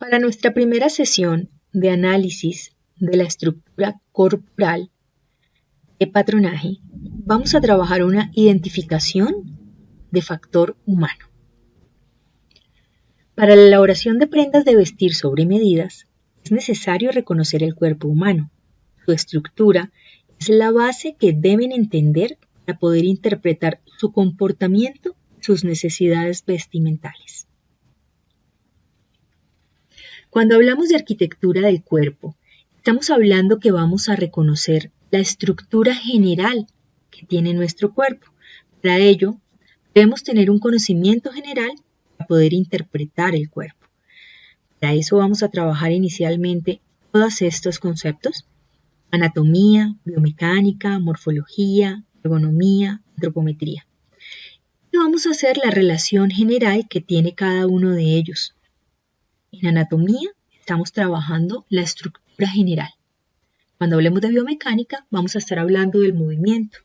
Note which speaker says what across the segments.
Speaker 1: Para nuestra primera sesión de análisis de la estructura corporal de patronaje, vamos a trabajar una identificación de factor humano. Para la elaboración de prendas de vestir sobre medidas, es necesario reconocer el cuerpo humano. Su estructura es la base que deben entender para poder interpretar su comportamiento y sus necesidades vestimentales. Cuando hablamos de arquitectura del cuerpo, estamos hablando que vamos a reconocer la estructura general que tiene nuestro cuerpo. Para ello, debemos tener un conocimiento general para poder interpretar el cuerpo. Para eso vamos a trabajar inicialmente todos estos conceptos: anatomía, biomecánica, morfología, ergonomía, antropometría. Y vamos a hacer la relación general que tiene cada uno de ellos. En anatomía estamos trabajando la estructura general. Cuando hablemos de biomecánica vamos a estar hablando del movimiento.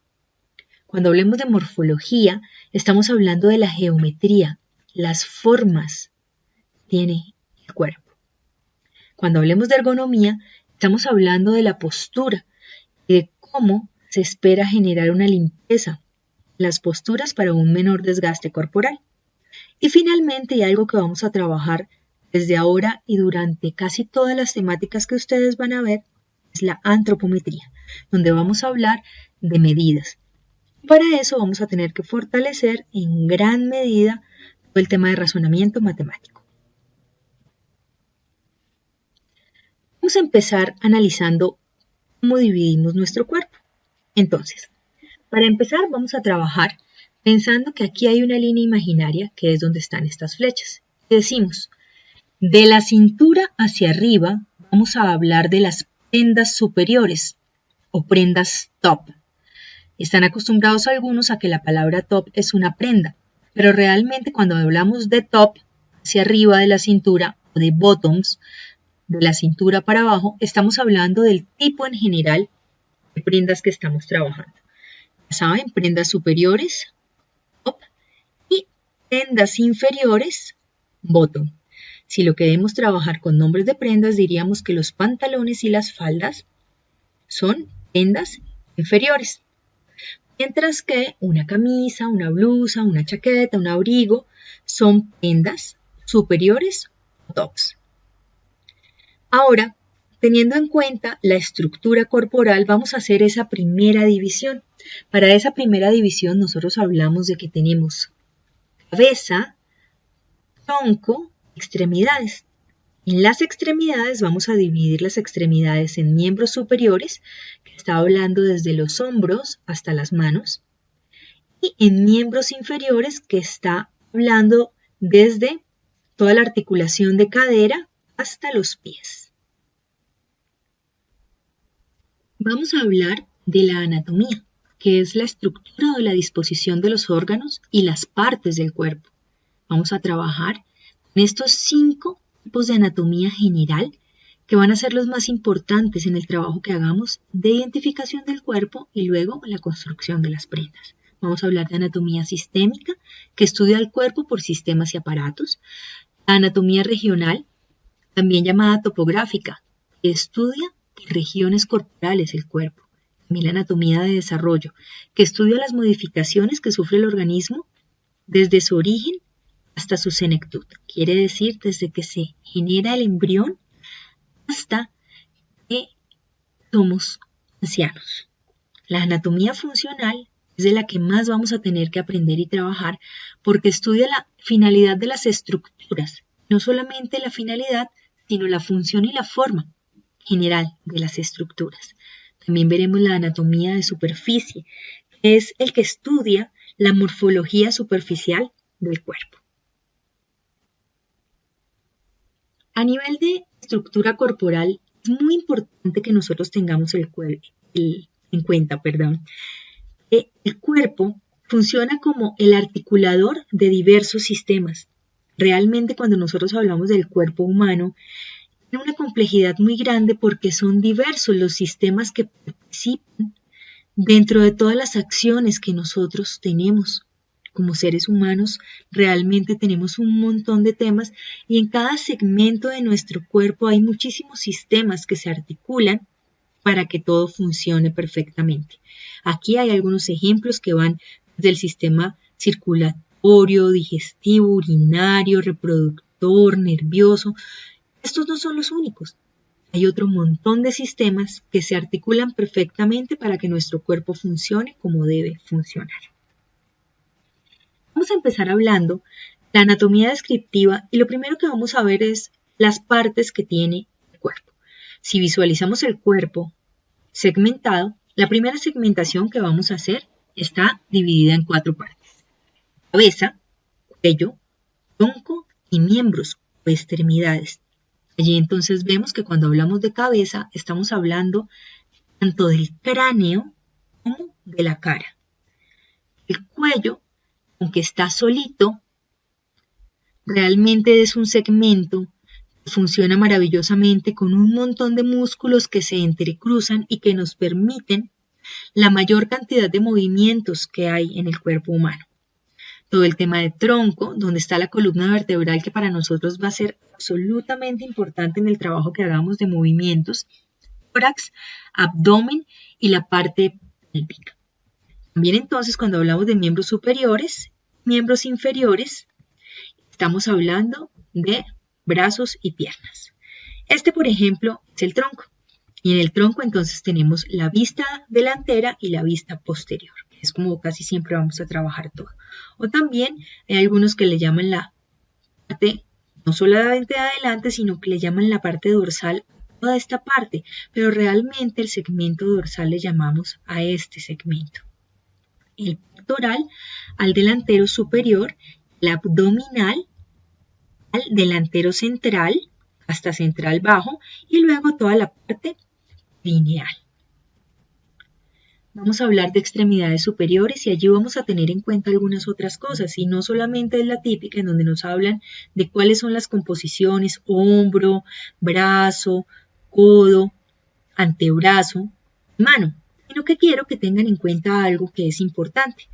Speaker 1: Cuando hablemos de morfología estamos hablando de la geometría, las formas que tiene el cuerpo. Cuando hablemos de ergonomía estamos hablando de la postura y de cómo se espera generar una limpieza, las posturas para un menor desgaste corporal. Y finalmente, y algo que vamos a trabajar desde ahora y durante casi todas las temáticas que ustedes van a ver, es la antropometría, donde vamos a hablar de medidas. Para eso vamos a tener que fortalecer en gran medida todo el tema de razonamiento matemático. Vamos a empezar analizando cómo dividimos nuestro cuerpo. Entonces, para empezar vamos a trabajar pensando que aquí hay una línea imaginaria que es donde están estas flechas. Y decimos, de la cintura hacia arriba vamos a hablar de las prendas superiores o prendas top. Están acostumbrados algunos a que la palabra top es una prenda, pero realmente cuando hablamos de top hacia arriba de la cintura o de bottoms, de la cintura para abajo, estamos hablando del tipo en general de prendas que estamos trabajando. Ya saben, prendas superiores, top, y prendas inferiores, bottom. Si lo queremos trabajar con nombres de prendas, diríamos que los pantalones y las faldas son prendas inferiores. Mientras que una camisa, una blusa, una chaqueta, un abrigo son prendas superiores o tops. Ahora, teniendo en cuenta la estructura corporal, vamos a hacer esa primera división. Para esa primera división nosotros hablamos de que tenemos cabeza, tronco, extremidades. En las extremidades vamos a dividir las extremidades en miembros superiores, que está hablando desde los hombros hasta las manos, y en miembros inferiores, que está hablando desde toda la articulación de cadera hasta los pies. Vamos a hablar de la anatomía, que es la estructura o la disposición de los órganos y las partes del cuerpo. Vamos a trabajar con estos 5 tipos de anatomía general que van a ser los más importantes en el trabajo que hagamos de identificación del cuerpo y luego la construcción de las prendas. Vamos a hablar de anatomía sistémica, que estudia el cuerpo por sistemas y aparatos. La anatomía regional, también llamada topográfica, que estudia por regiones corporales el cuerpo. También la anatomía de desarrollo, que estudia las modificaciones que sufre el organismo desde su origen hasta su senectud, quiere decir desde que se genera el embrión hasta que somos ancianos. La anatomía funcional es de la que más vamos a tener que aprender y trabajar porque estudia la finalidad de las estructuras, no solamente la finalidad, sino la función y la forma general de las estructuras. También veremos la anatomía de superficie, que es el que estudia la morfología superficial del cuerpo. A nivel de estructura corporal, es muy importante que nosotros tengamos en cuenta que el cuerpo funciona como el articulador de diversos sistemas. Realmente cuando nosotros hablamos del cuerpo humano, tiene una complejidad muy grande porque son diversos los sistemas que participan dentro de todas las acciones que nosotros tenemos como seres humanos realmente tenemos un montón de temas y en cada segmento de nuestro cuerpo hay muchísimos sistemas que se articulan para que todo funcione perfectamente. Aquí hay algunos ejemplos que van del sistema circulatorio, digestivo, urinario, reproductor, nervioso. Estos no son los únicos. Hay otro montón de sistemas que se articulan perfectamente para que nuestro cuerpo funcione como debe funcionar. Vamos a empezar hablando de la anatomía descriptiva y lo primero que vamos a ver es las partes que tiene el cuerpo. Si visualizamos el cuerpo segmentado, la primera segmentación que vamos a hacer está dividida en 4 partes: cabeza, cuello, tronco y miembros o extremidades. Allí entonces vemos que cuando hablamos de cabeza estamos hablando tanto del cráneo como de la cara. El cuello, aunque está solito, realmente es un segmento que funciona maravillosamente con un montón de músculos que se entrecruzan y que nos permiten la mayor cantidad de movimientos que hay en el cuerpo humano. Todo el tema de tronco, donde está la columna vertebral, que para nosotros va a ser absolutamente importante en el trabajo que hagamos de movimientos, tórax, abdomen y la parte pélvica. También entonces cuando hablamos de miembros superiores, miembros inferiores, estamos hablando de brazos y piernas. Este, por ejemplo, es el tronco. Y en el tronco entonces tenemos la vista delantera y la vista posterior. Es como casi siempre vamos a trabajar todo. O también hay algunos que le llaman la parte, no solamente de adelante, sino que le llaman la parte dorsal, toda esta parte. Pero realmente el segmento dorsal le llamamos a este segmento. El pectoral al delantero superior, el abdominal al delantero central, hasta central bajo, y luego toda la parte lineal. Vamos a hablar de extremidades superiores y allí vamos a tener en cuenta algunas otras cosas, y no solamente es la típica en donde nos hablan de cuáles son las composiciones, hombro, brazo, codo, antebrazo, mano, sino que quiero que tengan en cuenta algo que es importante,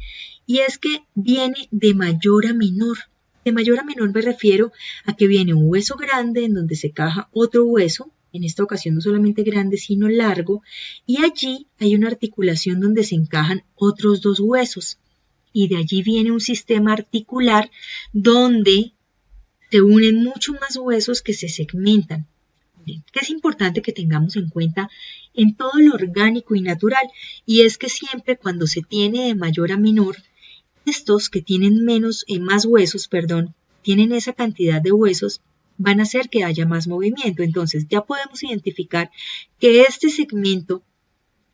Speaker 1: y es que viene de mayor a menor. De mayor a menor me refiero a que viene un hueso grande en donde se caja otro hueso, en esta ocasión no solamente grande sino largo, y allí hay una articulación donde se encajan otros 2 huesos, y de allí viene un sistema articular donde se unen muchos más huesos que se segmentan. Que es importante que tengamos en cuenta en todo lo orgánico y natural, y es que siempre cuando se tiene de mayor a menor, estos que tienen más huesos, tienen esa cantidad de huesos, van a hacer que haya más movimiento. Entonces ya podemos identificar que este segmento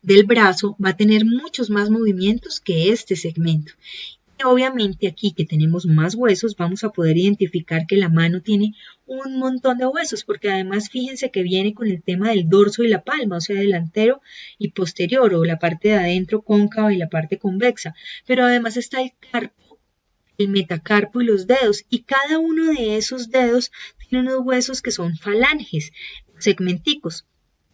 Speaker 1: del brazo va a tener muchos más movimientos que este segmento. Y obviamente aquí que tenemos más huesos vamos a poder identificar que la mano tiene un montón de huesos, porque además fíjense que viene con el tema del dorso y la palma, o sea, delantero y posterior, o la parte de adentro cóncava y la parte convexa. Pero además está el carpo, el metacarpo y los dedos, y cada uno de esos dedos tiene unos huesos que son falanges, segmenticos.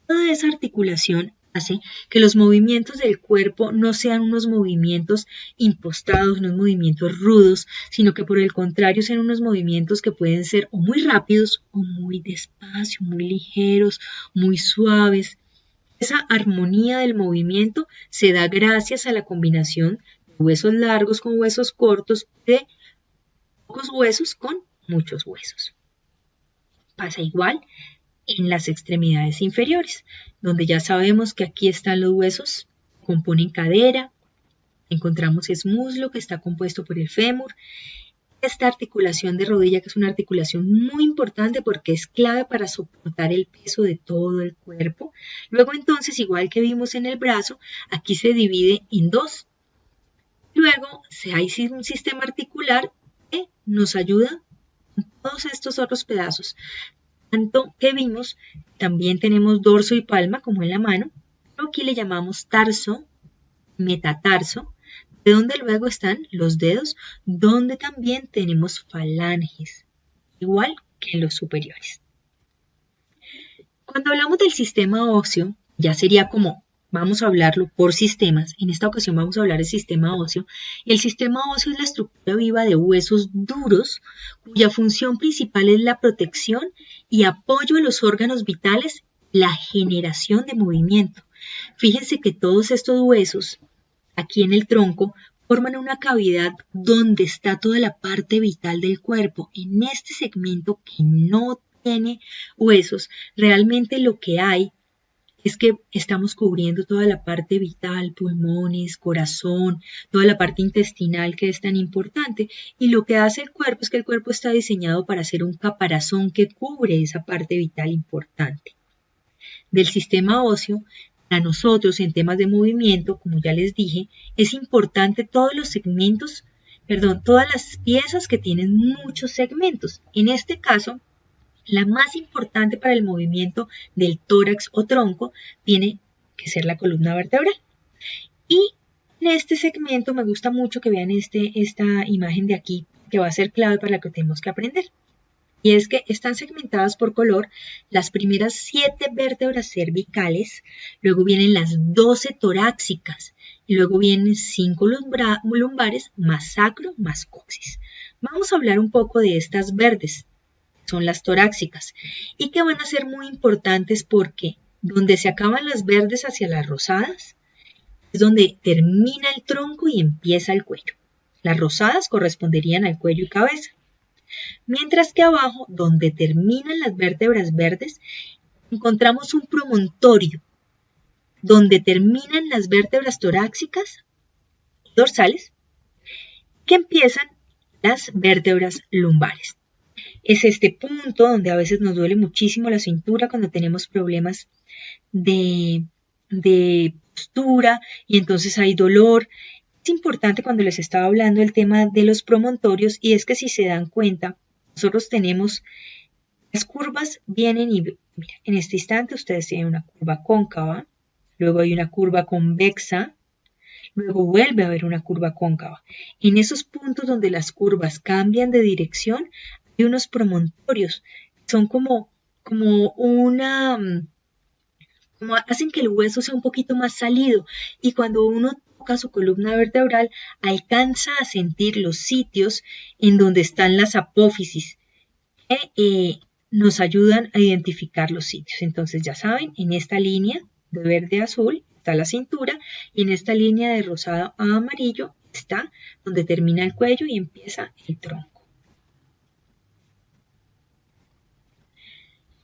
Speaker 1: Toda esa articulación hace que los movimientos del cuerpo no sean unos movimientos impostados, unos movimientos rudos, sino que por el contrario sean unos movimientos que pueden ser o muy rápidos o muy despacio, muy ligeros, muy suaves. Esa armonía del movimiento se da gracias a la combinación huesos largos con huesos cortos, de pocos huesos con muchos huesos. Pasa igual en las extremidades inferiores, donde ya sabemos que aquí están los huesos que componen cadera, encontramos es muslo que está compuesto por el fémur, esta articulación de rodilla que es una articulación muy importante porque es clave para soportar el peso de todo el cuerpo. Luego entonces, igual que vimos en el brazo, aquí se divide en 2. Luego hay un sistema articular que nos ayuda con todos estos otros pedazos. Tanto que vimos, también tenemos dorso y palma como en la mano, pero aquí le llamamos tarso, metatarso, de donde luego están los dedos, donde también tenemos falanges, igual que en los superiores. Cuando hablamos del sistema óseo, ya sería como vamos a hablarlo por sistemas. En esta ocasión vamos a hablar del sistema óseo. El sistema óseo es la estructura viva de huesos duros cuya función principal es la protección y apoyo a los órganos vitales, la generación de movimiento. Fíjense que todos estos huesos aquí en el tronco forman una cavidad donde está toda la parte vital del cuerpo. En este segmento que no tiene huesos, realmente lo que hay es que estamos cubriendo toda la parte vital, pulmones, corazón, toda la parte intestinal que es tan importante. Y lo que hace el cuerpo es que el cuerpo está diseñado para hacer un caparazón que cubre esa parte vital importante. Del sistema óseo, para nosotros en temas de movimiento, como ya les dije, es importante todos los segmentos, todas las piezas que tienen muchos segmentos. En este caso, la más importante para el movimiento del tórax o tronco tiene que ser la columna vertebral. Y en este segmento me gusta mucho que vean esta imagen de aquí, que va a ser clave para lo que tenemos que aprender. Y es que están segmentadas por color las primeras 7 vértebras cervicales, luego vienen las 12 torácicas, y luego vienen 5 lumbares, más sacro, más coxis. Vamos a hablar un poco de estas verdes, son las torácicas, y que van a ser muy importantes porque donde se acaban las verdes hacia las rosadas, es donde termina el tronco y empieza el cuello. Las rosadas corresponderían al cuello y cabeza. Mientras que abajo, donde terminan las vértebras verdes, encontramos un promontorio, donde terminan las vértebras torácicas dorsales, que empiezan las vértebras lumbares. Es este punto donde a veces nos duele muchísimo la cintura cuando tenemos problemas de postura y entonces hay dolor. Es importante cuando les estaba hablando del tema de los promontorios, y es que si se dan cuenta, nosotros tenemos las curvas vienen y mira, en este instante ustedes tienen una curva cóncava, luego hay una curva convexa, luego vuelve a haber una curva cóncava. En esos puntos donde las curvas cambian de dirección, hay unos promontorios, son como hacen que el hueso sea un poquito más salido, y cuando uno toca su columna vertebral alcanza a sentir los sitios en donde están las apófisis que nos ayudan a identificar los sitios. Entonces ya saben, en esta línea de verde a azul está la cintura y en esta línea de rosado a amarillo está donde termina el cuello y empieza el tronco.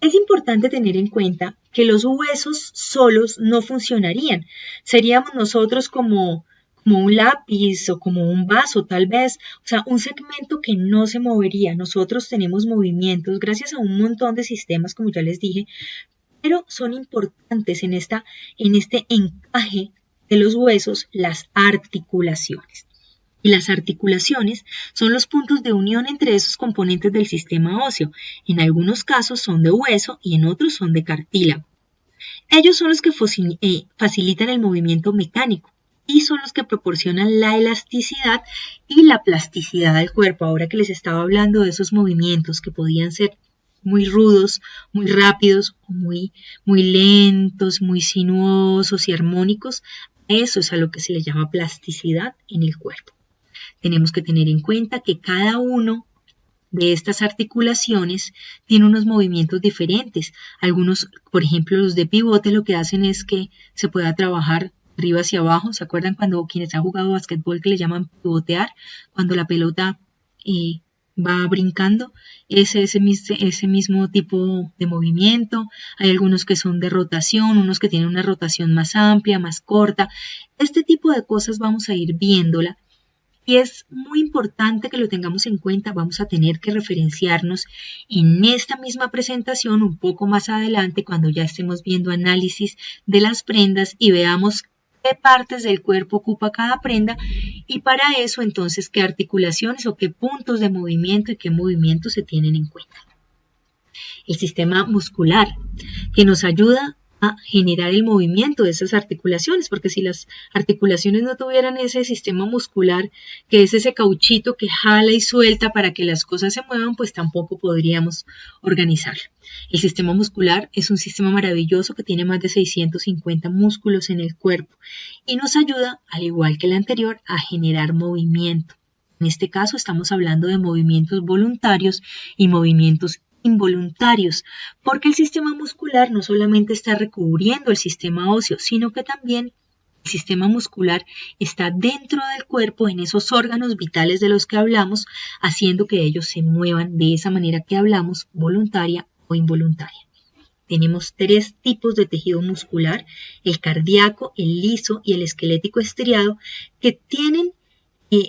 Speaker 1: Es importante tener en cuenta que los huesos solos no funcionarían. Seríamos nosotros como un lápiz o como un vaso tal vez, o sea, un segmento que no se movería. Nosotros tenemos movimientos gracias a un montón de sistemas, como ya les dije, pero son importantes en este encaje de los huesos las articulaciones. Y las articulaciones son los puntos de unión entre esos componentes del sistema óseo. En algunos casos son de hueso y en otros son de cartílago. Ellos son los que facilitan el movimiento mecánico y son los que proporcionan la elasticidad y la plasticidad del cuerpo. Ahora que les estaba hablando de esos movimientos que podían ser muy rudos, muy rápidos, muy lentos, muy sinuosos y armónicos, eso es a lo que se le llama plasticidad en el cuerpo. Tenemos que tener en cuenta que cada uno de estas articulaciones tiene unos movimientos diferentes. Algunos, por ejemplo, los de pivote, lo que hacen es que se pueda trabajar arriba hacia abajo. ¿Se acuerdan cuando quienes han jugado basquetbol que le llaman pivotear? Cuando la pelota va brincando, ese mismo tipo de movimiento. Hay algunos que son de rotación, unos que tienen una rotación más amplia, más corta. Este tipo de cosas vamos a ir viéndola. Y es muy importante que lo tengamos en cuenta. Vamos a tener que referenciarnos en esta misma presentación un poco más adelante cuando ya estemos viendo análisis de las prendas y veamos qué partes del cuerpo ocupa cada prenda y para eso entonces qué articulaciones o qué puntos de movimiento y qué movimientos se tienen en cuenta. El sistema muscular que nos ayuda a generar el movimiento de esas articulaciones, porque si las articulaciones no tuvieran ese sistema muscular, que es ese cauchito que jala y suelta para que las cosas se muevan, pues tampoco podríamos organizarlo. El sistema muscular es un sistema maravilloso que tiene más de 650 músculos en el cuerpo y nos ayuda, al igual que el anterior, a generar movimiento. En este caso estamos hablando de movimientos voluntarios y movimientos involuntarios, porque el sistema muscular no solamente está recubriendo el sistema óseo, sino que también el sistema muscular está dentro del cuerpo, en esos órganos vitales de los que hablamos, haciendo que ellos se muevan de esa manera que hablamos, voluntaria o involuntaria. Tenemos 3 tipos de tejido muscular, el cardíaco, el liso y el esquelético estriado, que tienen,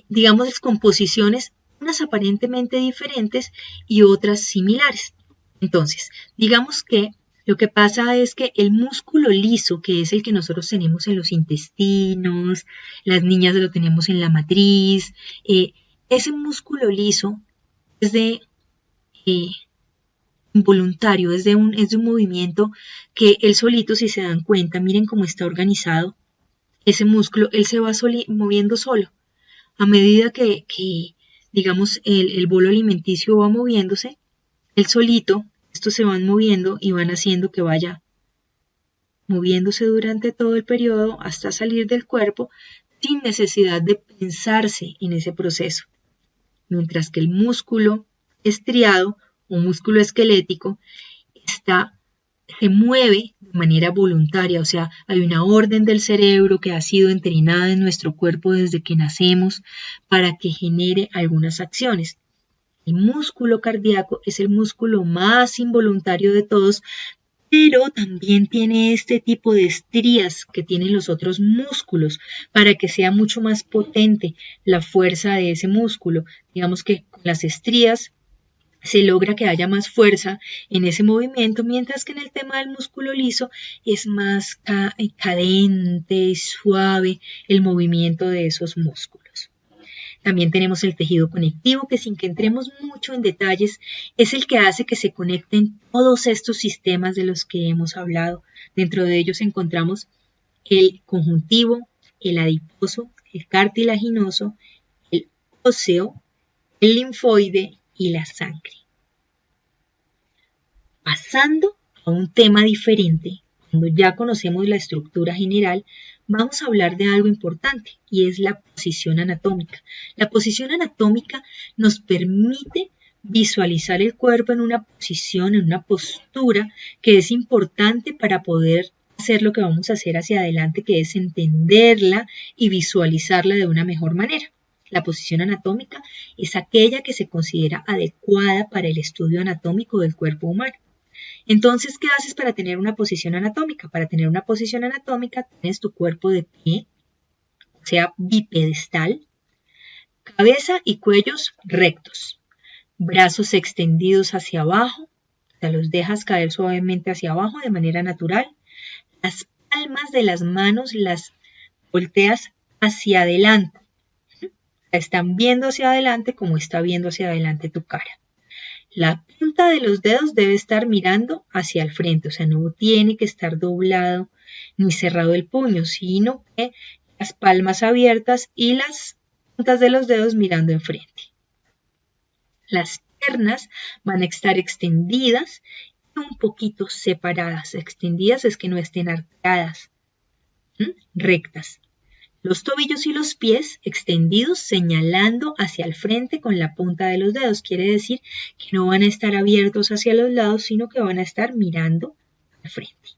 Speaker 1: digamos, composiciones unas aparentemente diferentes y otras similares. Entonces, digamos que lo que pasa es que el músculo liso, que es el que nosotros tenemos en los intestinos, las niñas lo tenemos en la matriz, ese músculo liso es de involuntario, es de un movimiento que él solito, si se dan cuenta, miren cómo está organizado, ese músculo, él se va moviendo solo. A medida que digamos, el bolo alimenticio va moviéndose, él solito, estos se van moviendo y van haciendo que vaya moviéndose durante todo el periodo hasta salir del cuerpo sin necesidad de pensarse en ese proceso. Mientras que el músculo estriado o músculo esquelético se mueve de manera voluntaria, o sea, hay una orden del cerebro que ha sido entrenada en nuestro cuerpo desde que nacemos para que genere algunas acciones. El músculo cardíaco es el músculo más involuntario de todos, pero también tiene este tipo de estrías que tienen los otros músculos para que sea mucho más potente la fuerza de ese músculo. Digamos que con las estrías se logra que haya más fuerza en ese movimiento, mientras que en el tema del músculo liso es más cadente y suave el movimiento de esos músculos. También tenemos el tejido conectivo, que sin que entremos mucho en detalles, es el que hace que se conecten todos estos sistemas de los que hemos hablado. Dentro de ellos encontramos el conjuntivo, el adiposo, el cartilaginoso, el óseo, el linfoide y la sangre. Pasando a un tema diferente, cuando ya conocemos la estructura general, vamos a hablar de algo importante y es la posición anatómica. La posición anatómica nos permite visualizar el cuerpo en una posición, en una postura que es importante para poder hacer lo que vamos a hacer hacia adelante, que es entenderla y visualizarla de una mejor manera. La posición anatómica es aquella que se considera adecuada para el estudio anatómico del cuerpo humano. Entonces, ¿qué haces para tener una posición anatómica? Para tener una posición anatómica tienes tu cuerpo de pie, o sea, bipedestal, cabeza y cuellos rectos, brazos extendidos hacia abajo, o sea, los dejas caer suavemente hacia abajo de manera natural, las palmas de las manos las volteas hacia adelante, están viendo hacia adelante como está viendo hacia adelante tu cara. La punta de los dedos debe estar mirando hacia el frente, o sea, no tiene que estar doblado ni cerrado el puño, sino que las palmas abiertas y las puntas de los dedos mirando enfrente. Las piernas van a estar extendidas y un poquito separadas. Extendidas es que no estén arqueadas, rectas. Los tobillos y los pies extendidos señalando hacia el frente con la punta de los dedos. Quiere decir que no van a estar abiertos hacia los lados, sino que van a estar mirando al frente.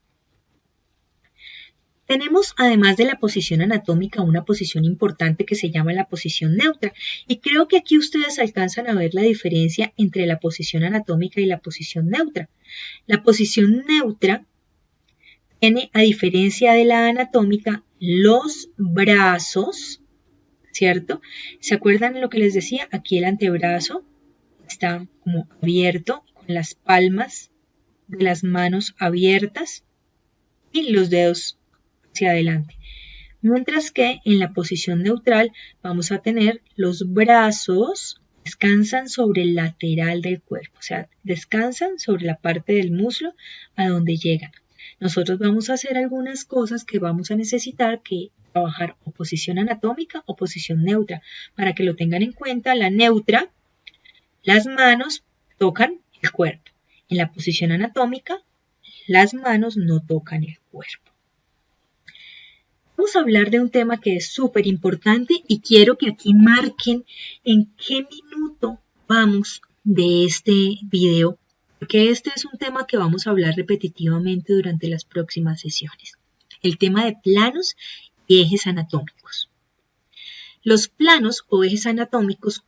Speaker 1: Tenemos, además de la posición anatómica, una posición importante que se llama la posición neutra. Y creo que aquí ustedes alcanzan a ver la diferencia entre la posición anatómica y la posición neutra. La posición neutra tiene, a diferencia de la anatómica, los brazos, ¿cierto? ¿Se acuerdan lo que les decía? Aquí el antebrazo está como abierto, con las palmas de las manos abiertas y los dedos hacia adelante. Mientras que en la posición neutral vamos a tener los brazos descansan sobre el lateral del cuerpo, o sea, descansan sobre la parte del muslo a donde llegan. nosotros vamos a hacer algunas cosas que vamos a necesitar que trabajar o posición anatómica o posición neutra. Para que lo tengan en cuenta, la neutra, las manos tocan el cuerpo. En la posición anatómica, las manos no tocan el cuerpo. Vamos a hablar de un tema que es súper importante y quiero que aquí marquen en qué minuto vamos de este video, porque este es un tema que vamos a hablar repetitivamente durante las próximas sesiones. El tema de planos y ejes anatómicos. Los planos o ejes anatómicos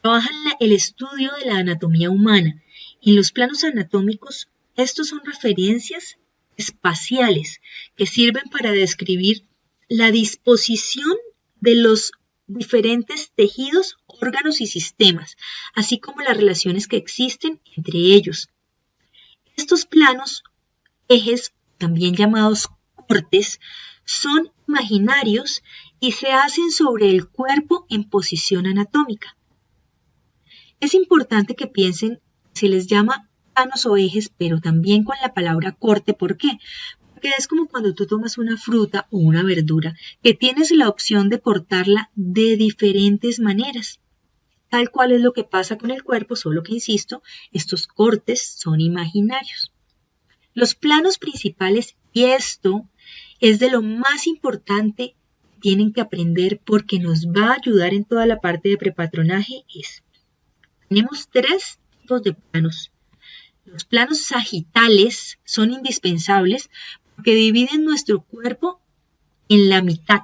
Speaker 1: trabajan el estudio de la anatomía humana. En los planos anatómicos, estos son referencias espaciales que sirven para describir la disposición de los diferentes tejidos, órganos y sistemas, así como las relaciones que existen entre ellos. Estos planos, ejes, también llamados cortes, son imaginarios y se hacen sobre el cuerpo en posición anatómica. Es importante que piensen, se les llama planos o ejes, pero también con la palabra corte. ¿Por qué? Porque es como cuando tú tomas una fruta o una verdura, que tienes la opción de cortarla de diferentes maneras. Tal cual es lo que pasa con el cuerpo, solo que, insisto, estos cortes son imaginarios. Los planos principales, y esto es de lo más importante que tienen que aprender porque nos va a ayudar en toda la parte de prepatronaje, tenemos 3 tipos de planos. Los planos sagitales son indispensables porque dividen nuestro cuerpo en la mitad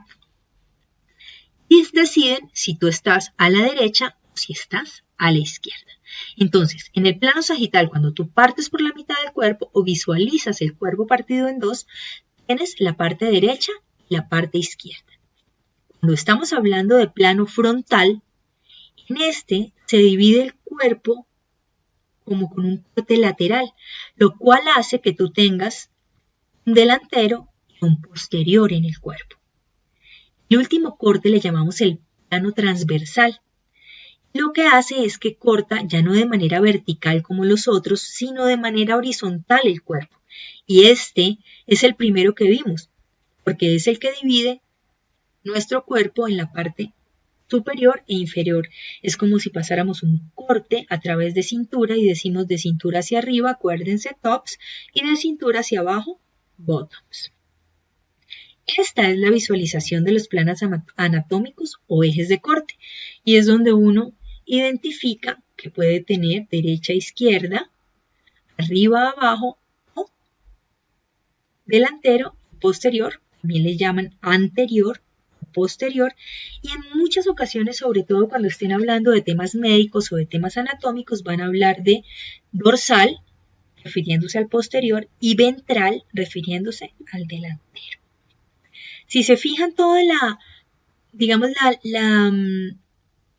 Speaker 1: y deciden si tú estás a la derecha o si estás a la izquierda. Entonces, en el plano sagital, cuando tú partes por la mitad del cuerpo o visualizas el cuerpo partido en 2, tienes la parte derecha y la parte izquierda. Cuando estamos hablando de plano frontal, en este se divide el cuerpo como con un corte lateral, lo cual hace que tú tengas un delantero y un posterior en el cuerpo. El último corte le llamamos el plano transversal. Lo que hace es que corta ya no de manera vertical como los otros, sino de manera horizontal el cuerpo. Y este es el primero que vimos, porque es el que divide nuestro cuerpo en la parte superior e inferior. Es como si pasáramos un corte a través de cintura y decimos de cintura hacia arriba, acuérdense, tops, y de cintura hacia abajo, bottoms. Esta es la visualización de los planos anatómicos o ejes de corte y es donde uno identifica que puede tener derecha e izquierda, arriba, abajo o delantero, posterior, también le llaman anterior, posterior, y en muchas ocasiones, sobre todo cuando estén hablando de temas médicos o de temas anatómicos, van a hablar de dorsal, refiriéndose al posterior, y ventral, refiriéndose al delantero. Si se fijan toda el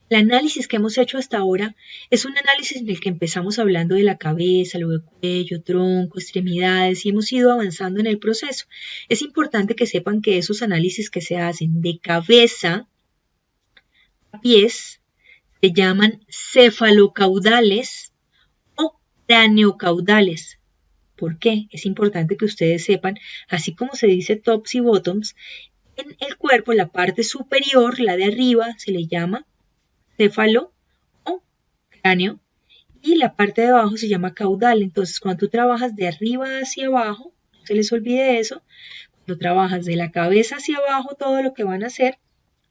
Speaker 1: análisis que hemos hecho hasta ahora es un análisis en el que empezamos hablando de la cabeza, luego cuello, tronco, extremidades y hemos ido avanzando en el proceso. Es importante que sepan que esos análisis que se hacen de cabeza a pies se llaman cefalocaudales o craneocaudales. ¿Por qué? Es importante que ustedes sepan, así como se dice tops y bottoms, en el cuerpo la parte superior, la de arriba, se le llama céfalo o cráneo y la parte de abajo se llama caudal. Entonces, cuando tú trabajas de arriba hacia abajo, no se les olvide eso, cuando trabajas de la cabeza hacia abajo, todo lo que van a hacer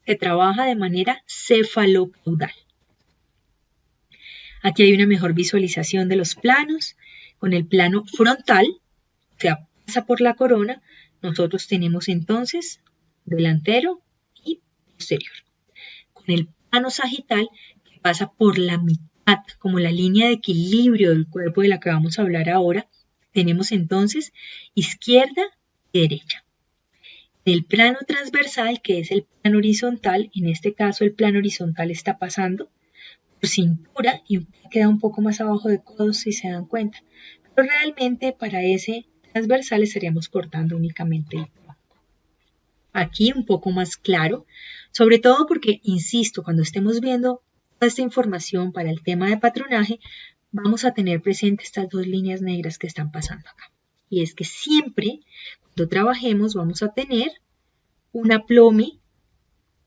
Speaker 1: se trabaja de manera cefalocaudal. Aquí hay una mejor visualización de los planos. Con el plano frontal, o sea, pasa por la corona, nosotros tenemos entonces delantero y posterior. Con el plano sagital, que pasa por la mitad, como la línea de equilibrio del cuerpo de la que vamos a hablar ahora, tenemos entonces izquierda y derecha. El plano transversal, que es el plano horizontal, en este caso el plano horizontal está pasando por cintura y queda un poco más abajo de codos si se dan cuenta. Pero realmente para ese transversal estaríamos cortando únicamente el tronco. Aquí un poco más claro, sobre todo porque, insisto, cuando estemos viendo toda esta información para el tema de patronaje, vamos a tener presente estas 2 líneas negras que están pasando acá. y es que siempre cuando trabajemos vamos a tener un aplome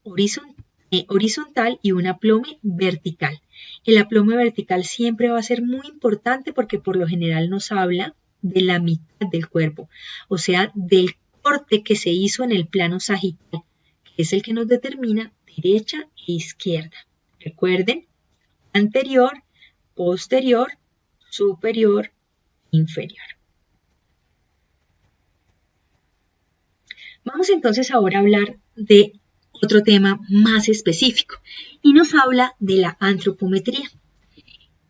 Speaker 1: horizontal y un aplome vertical. El aplome vertical siempre va a ser muy importante porque por lo general nos habla de la mitad del cuerpo, o sea, del corte que se hizo en el plano sagital, que es el que nos determina derecha e izquierda. Recuerden, anterior, posterior, superior, inferior. Vamos entonces ahora a hablar de otro tema más específico y nos habla de la antropometría.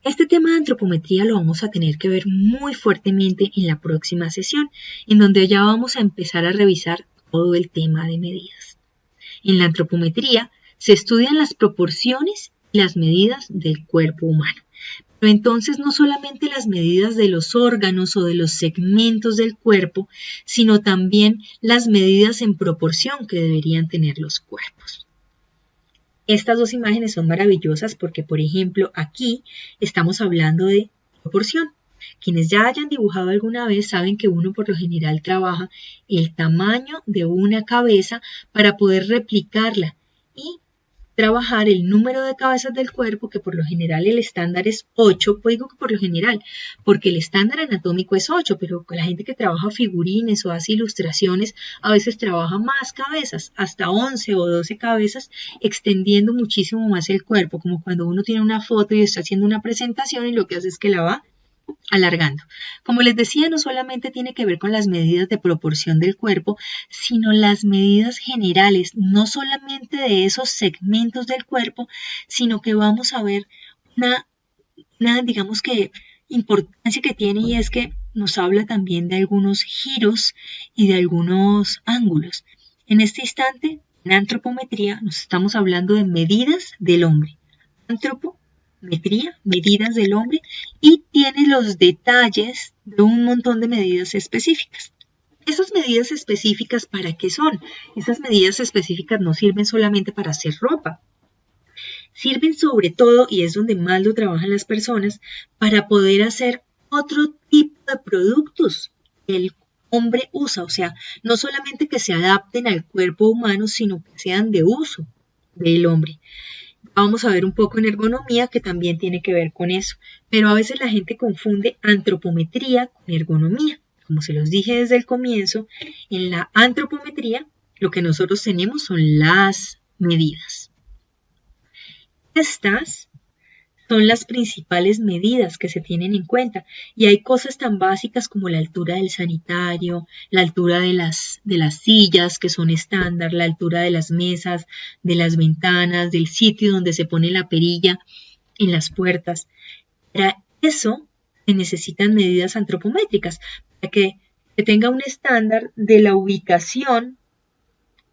Speaker 1: Este tema de antropometría lo vamos a tener que ver muy fuertemente en la próxima sesión, en donde ya vamos a empezar a revisar todo el tema de medidas. En la antropometría se estudian las proporciones y las medidas del cuerpo humano. Pero entonces no solamente las medidas de los órganos o de los segmentos del cuerpo, sino también las medidas en proporción que deberían tener los cuerpos. Estas dos imágenes son maravillosas porque, por ejemplo, aquí estamos hablando de proporción. Quienes ya hayan dibujado alguna vez saben que uno por lo general trabaja el tamaño de una cabeza para poder replicarla y trabajar el número de cabezas del cuerpo, que por lo general el estándar es 8, pues digo que por lo general, porque el estándar anatómico es 8, pero la gente que trabaja figurines o hace ilustraciones a veces trabaja más cabezas, hasta 11 o 12 cabezas, extendiendo muchísimo más el cuerpo, como cuando uno tiene una foto y está haciendo una presentación y lo que hace es que la va alargando. Como les decía, no solamente tiene que ver con las medidas de proporción del cuerpo, sino las medidas generales, no solamente de esos segmentos del cuerpo, sino que vamos a ver una digamos que, importancia que tiene y es que nos habla también de algunos giros y de algunos ángulos. En este instante, en antropometría, nos estamos hablando de medidas del hombre. Antropometría, medidas del hombre, y tiene los detalles de un montón de medidas específicas. ¿Esas medidas específicas para qué son? Esas medidas específicas no sirven solamente para hacer ropa. Sirven sobre todo, y es donde más lo trabajan las personas, para poder hacer otro tipo de productos que el hombre usa. O sea, no solamente que se adapten al cuerpo humano, sino que sean de uso del hombre. Vamos a ver un poco en ergonomía que también tiene que ver con eso, pero a veces la gente confunde antropometría con ergonomía. Como se los dije desde el comienzo, en la antropometría lo que nosotros tenemos son las medidas. Estas son las principales medidas que se tienen en cuenta y hay cosas tan básicas como la altura del sanitario, la altura de las sillas que son estándar, la altura de las mesas, de las ventanas, del sitio donde se pone la perilla en las puertas. Para eso se necesitan medidas antropométricas, para que se tenga un estándar de la ubicación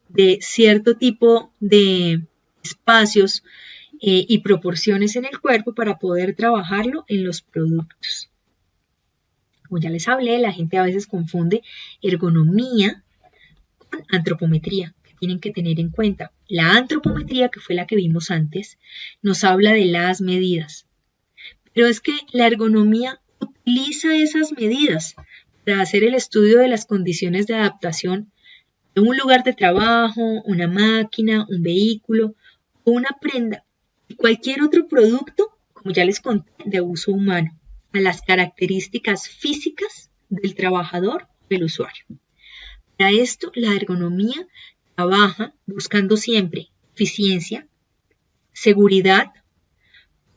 Speaker 1: de cierto tipo de espacios y proporciones en el cuerpo para poder trabajarlo en los productos. Como ya les hablé, la gente a veces confunde ergonomía con antropometría, que tienen que tener en cuenta. La antropometría, que fue la que vimos antes, nos habla de las medidas, pero es que la ergonomía utiliza esas medidas para hacer el estudio de las condiciones de adaptación de un lugar de trabajo, una máquina, un vehículo o una prenda y cualquier otro producto, como ya les conté, de uso humano, a las características físicas del trabajador o del usuario. Para esto, la ergonomía trabaja buscando siempre eficiencia, seguridad,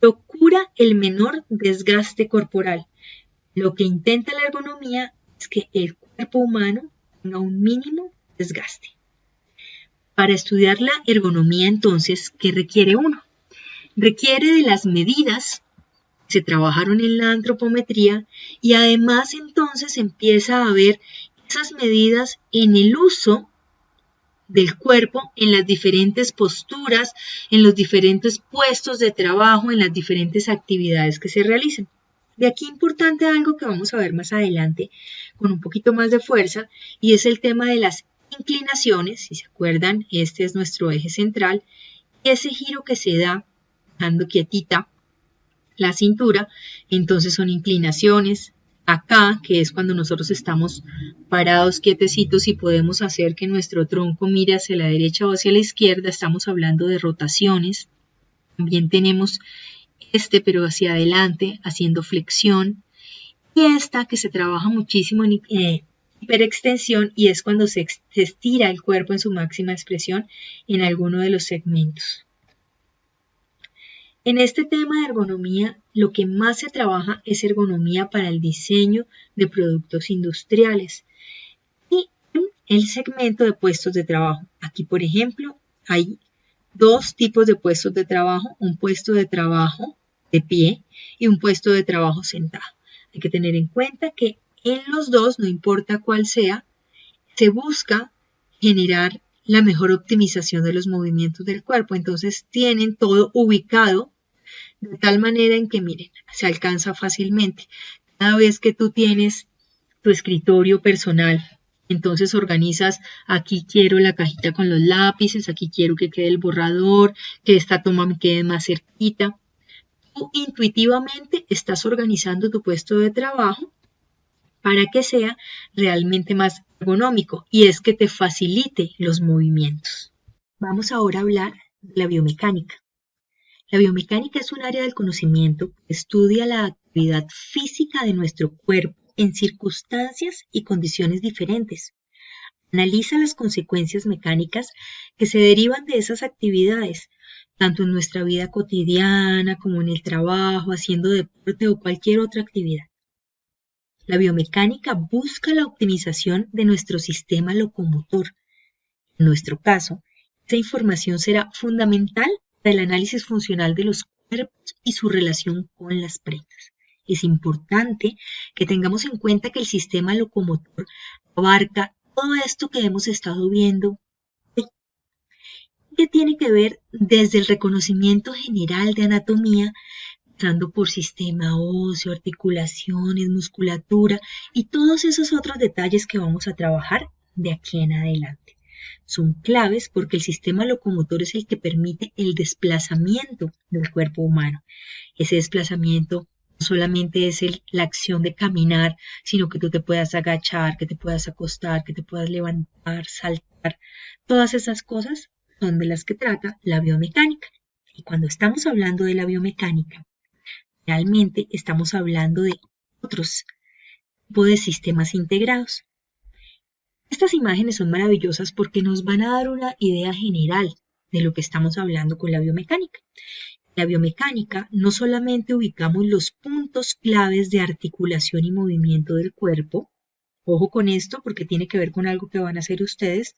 Speaker 1: procura el menor desgaste corporal. Lo que intenta la ergonomía es que el cuerpo humano tenga un mínimo desgaste. Para estudiar la ergonomía, entonces, ¿qué requiere uno? Requiere de las medidas que se trabajaron en la antropometría y además entonces empieza a ver esas medidas en el uso del cuerpo, en las diferentes posturas, en los diferentes puestos de trabajo, en las diferentes actividades que se realizan. De aquí importante algo que vamos a ver más adelante con un poquito más de fuerza y es el tema de las inclinaciones. Si se acuerdan, este es nuestro eje central y ese giro que se da dejando quietita la cintura, entonces son inclinaciones, acá, que es cuando nosotros estamos parados, quietecitos y podemos hacer que nuestro tronco mire hacia la derecha o hacia la izquierda, estamos hablando de rotaciones. También tenemos pero hacia adelante, haciendo flexión. Y esta que se trabaja muchísimo en hiperextensión y es cuando se estira el cuerpo en su máxima expresión en alguno de los segmentos. En este tema de ergonomía, lo que más se trabaja es ergonomía para el diseño de productos industriales y el segmento de puestos de trabajo. Aquí, por ejemplo, hay dos tipos de puestos de trabajo, un puesto de trabajo de pie y un puesto de trabajo sentado. Hay que tener en cuenta que en los dos, no importa cuál sea, se busca generar la mejor optimización de los movimientos del cuerpo. Entonces tienen todo ubicado de tal manera en que, miren, se alcanza fácilmente. Cada vez que tú tienes tu escritorio personal, entonces organizas, aquí quiero la cajita con los lápices, aquí quiero que quede el borrador, que esta toma me quede más cerquita. Tú intuitivamente estás organizando tu puesto de trabajo para que sea realmente más ergonómico y es que te facilite los movimientos. Vamos ahora a hablar de la biomecánica. La biomecánica es un área del conocimiento que estudia la actividad física de nuestro cuerpo en circunstancias y condiciones diferentes. Analiza las consecuencias mecánicas que se derivan de esas actividades, tanto en nuestra vida cotidiana como en el trabajo, haciendo deporte o cualquier otra actividad. La biomecánica busca la optimización de nuestro sistema locomotor. En nuestro caso, esa información será fundamental para el análisis funcional de los cuerpos y su relación con las prendas. Es importante que tengamos en cuenta que el sistema locomotor abarca todo esto que hemos estado viendo hoy, que tiene que ver desde el reconocimiento general de anatomía, pasando por sistema óseo, articulaciones, musculatura y todos esos otros detalles que vamos a trabajar de aquí en adelante. Son claves porque el sistema locomotor es el que permite el desplazamiento del cuerpo humano. Ese desplazamiento no solamente es la acción de caminar, sino que tú te puedas agachar, que te puedas acostar, que te puedas levantar, saltar. Todas esas cosas son de las que trata la biomecánica. Y cuando estamos hablando de la biomecánica, realmente estamos hablando de otros tipos de sistemas integrados. Estas imágenes son maravillosas porque nos van a dar una idea general de lo que estamos hablando con la biomecánica. En la biomecánica no solamente ubicamos los puntos claves de articulación y movimiento del cuerpo, ojo con esto porque tiene que ver con algo que van a hacer ustedes,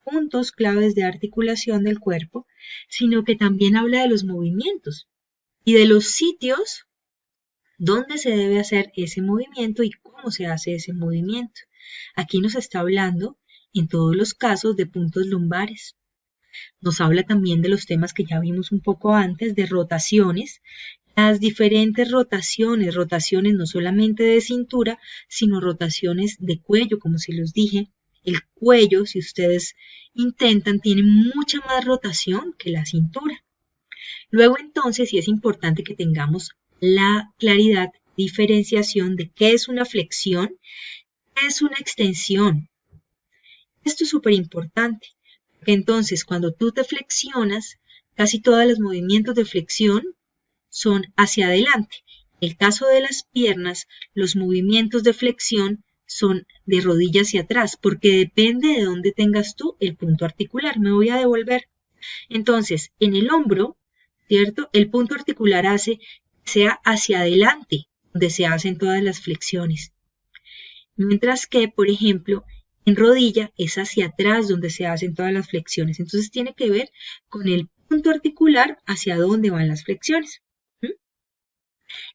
Speaker 1: puntos claves de articulación del cuerpo, sino que también habla de los movimientos y de los sitios donde se debe hacer ese movimiento y cómo se hace ese movimiento. Aquí nos está hablando, en todos los casos, de puntos lumbares. Nos habla también de los temas que ya vimos un poco antes, de rotaciones, las diferentes rotaciones no solamente de cintura, sino rotaciones de cuello, como se los dije. El cuello, si ustedes intentan, tiene mucha más rotación que la cintura. Luego entonces sí es importante que tengamos la claridad, diferenciación de qué es una flexión, qué es una extensión. Esto es súper importante, porque entonces cuando tú te flexionas, casi todos los movimientos de flexión son hacia adelante. En el caso de las piernas, los movimientos de flexión son de rodilla hacia atrás, porque depende de dónde tengas tú el punto articular. Me voy a devolver. Entonces, en el hombro, ¿cierto? El punto articular hace que sea hacia adelante, donde se hacen todas las flexiones. Mientras que, por ejemplo, en rodilla es hacia atrás donde se hacen todas las flexiones. Entonces tiene que ver con el punto articular hacia dónde van las flexiones.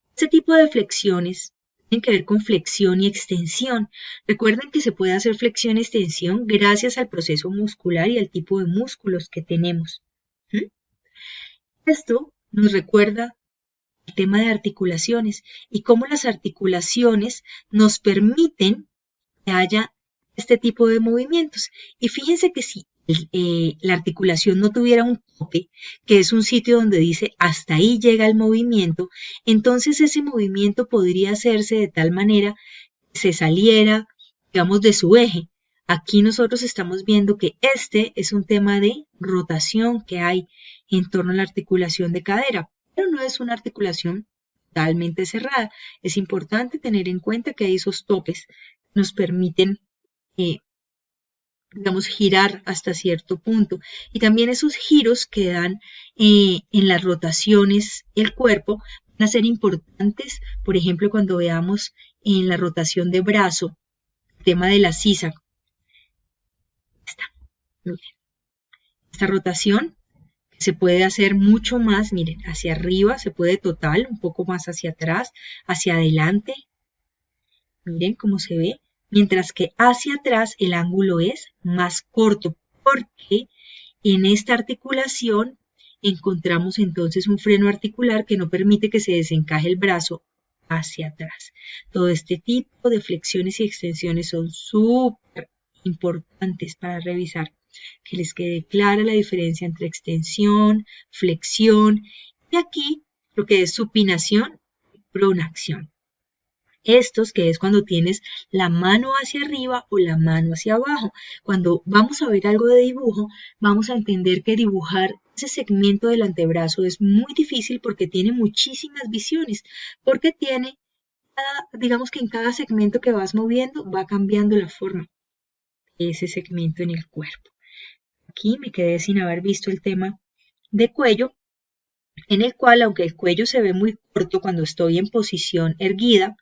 Speaker 1: Este tipo de flexiones tienen que ver con flexión y extensión. Recuerden que se puede hacer flexión y extensión gracias al proceso muscular y al tipo de músculos que tenemos. Esto nos recuerda el tema de articulaciones y cómo las articulaciones nos permiten que haya este tipo de movimientos. Y fíjense que si la articulación no tuviera un tope, que es un sitio donde dice hasta ahí llega el movimiento, entonces ese movimiento podría hacerse de tal manera que se saliera, digamos, de su eje. Aquí nosotros estamos viendo que este es un tema de rotación que hay en torno a la articulación de cadera, pero no es una articulación totalmente cerrada. Es importante tener en cuenta que hay esos topes que nos permiten digamos, girar hasta cierto punto. Y también esos giros que dan en las rotaciones el cuerpo van a ser importantes, por ejemplo, cuando veamos en la rotación de brazo, el tema de la sisa. Esta rotación se puede hacer mucho más, miren, hacia arriba, se puede total, un poco más hacia atrás, hacia adelante. Miren cómo se ve. Mientras que hacia atrás el ángulo es más corto, porque en esta articulación encontramos entonces un freno articular que no permite que se desencaje el brazo hacia atrás. Todo este tipo de flexiones y extensiones son súper importantes para revisar, que les quede clara la diferencia entre extensión, flexión y aquí lo que es supinación y pronación. Estos que es cuando tienes la mano hacia arriba o la mano hacia abajo. Cuando vamos a ver algo de dibujo, vamos a entender que dibujar ese segmento del antebrazo es muy difícil porque tiene muchísimas visiones, porque tiene, digamos que en cada segmento que vas moviendo va cambiando la forma de ese segmento en el cuerpo. Aquí me quedé sin haber visto el tema de cuello, en el cual, aunque el cuello se ve muy corto cuando estoy en posición erguida,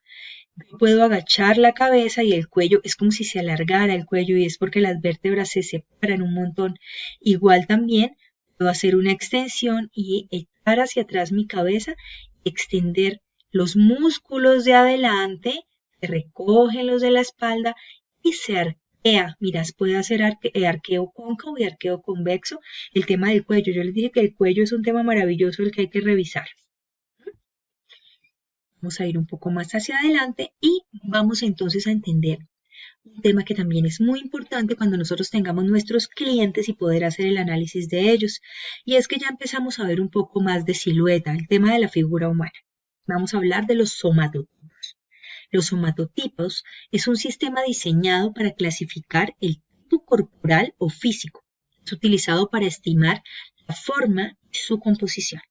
Speaker 1: puedo agachar la cabeza y el cuello es como si se alargara el cuello y es porque las vértebras se separan un montón. Igual también puedo hacer una extensión y echar hacia atrás mi cabeza, extender los músculos de adelante, se recogen los de la espalda y se arquea. Mirad, puede hacer arqueo cóncavo y arqueo convexo. El tema del cuello, yo les dije que el cuello es un tema maravilloso el que hay que revisar. Vamos a ir un poco más hacia adelante y vamos entonces a entender un tema que también es muy importante cuando nosotros tengamos nuestros clientes y poder hacer el análisis de ellos. Y es que ya empezamos a ver un poco más de silueta, el tema de la figura humana. Vamos a hablar de los somatotipos. Los somatotipos es un sistema diseñado para clasificar el tipo corporal o físico. Es utilizado para estimar la forma y su composición.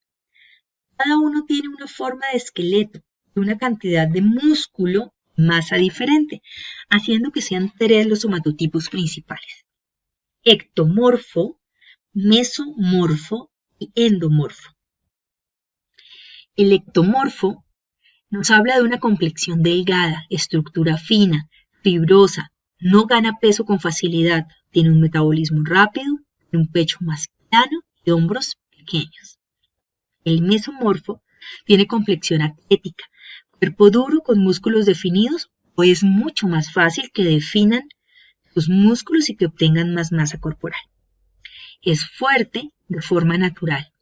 Speaker 1: Cada uno tiene una forma de esqueleto, una cantidad de músculo, masa diferente, haciendo que sean tres los somatotipos principales: ectomorfo, mesomorfo y endomorfo. El ectomorfo nos habla de una complexión delgada, estructura fina, fibrosa, no gana peso con facilidad, tiene un metabolismo rápido, un pecho más plano y hombros pequeños. El mesomorfo tiene complexión atlética, cuerpo duro con músculos definidos, o es mucho más fácil que definan los músculos y que obtengan más masa corporal. Es fuerte de forma natural,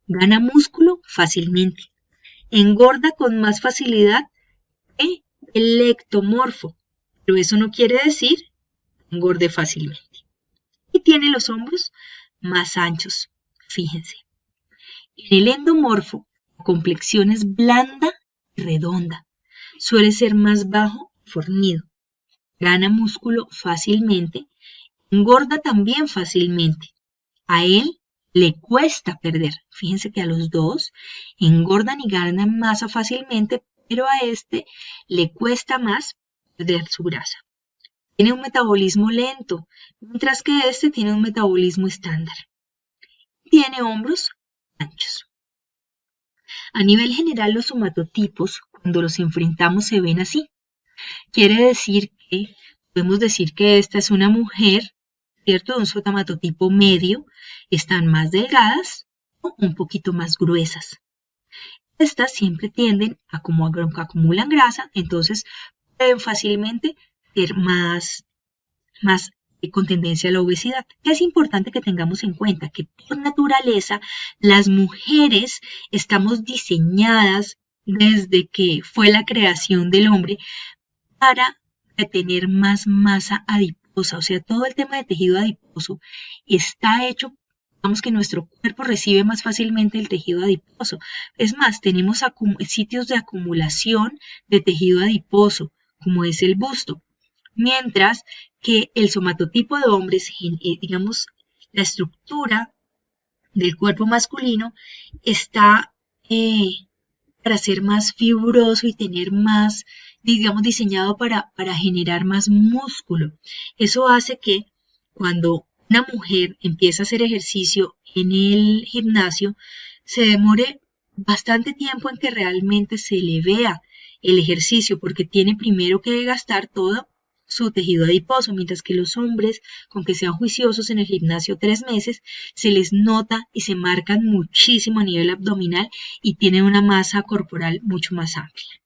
Speaker 1: gana músculo fácilmente, engorda con más facilidad que el ectomorfo, pero eso no quiere decir que engorde fácilmente. Y tiene los hombros más anchos, fíjense. En el endomorfo, la complexión es blanda y redonda. Suele ser más bajo y fornido. Gana músculo fácilmente. Engorda también fácilmente. A él le cuesta perder. Fíjense que a los dos engordan y ganan masa fácilmente, pero a este le cuesta más perder su grasa. Tiene un metabolismo lento, mientras que este tiene un metabolismo estándar. Tiene hombros anchos. A nivel general, los somatotipos, cuando los enfrentamos, se ven así. Quiere decir que podemos decir que esta es una mujer, ¿cierto? De un somatotipo medio, están más delgadas o un poquito más gruesas. Estas siempre tienden a, como acumulan grasa, entonces pueden fácilmente ser más con tendencia a la obesidad. Es importante que tengamos en cuenta que por naturaleza las mujeres estamos diseñadas desde que fue la creación del hombre para tener más masa adiposa adiposa, o sea, todo el tema de tejido adiposo está hecho, digamos que nuestro cuerpo recibe más fácilmente el tejido adiposo. Es más, tenemos sitios de acumulación de tejido adiposo, como es el busto, mientras que el somatotipo de hombres, digamos, la estructura del cuerpo masculino está para ser más fibroso y tener más, digamos, diseñado para generar más músculo. Eso hace que cuando una mujer empieza a hacer ejercicio en el gimnasio, se demore bastante tiempo en que realmente se le vea el ejercicio, porque tiene primero que gastar todo su tejido adiposo, mientras que los hombres, con que sean juiciosos en el gimnasio 3 meses, se les nota y se marcan muchísimo a nivel abdominal y tienen una masa corporal mucho más amplia.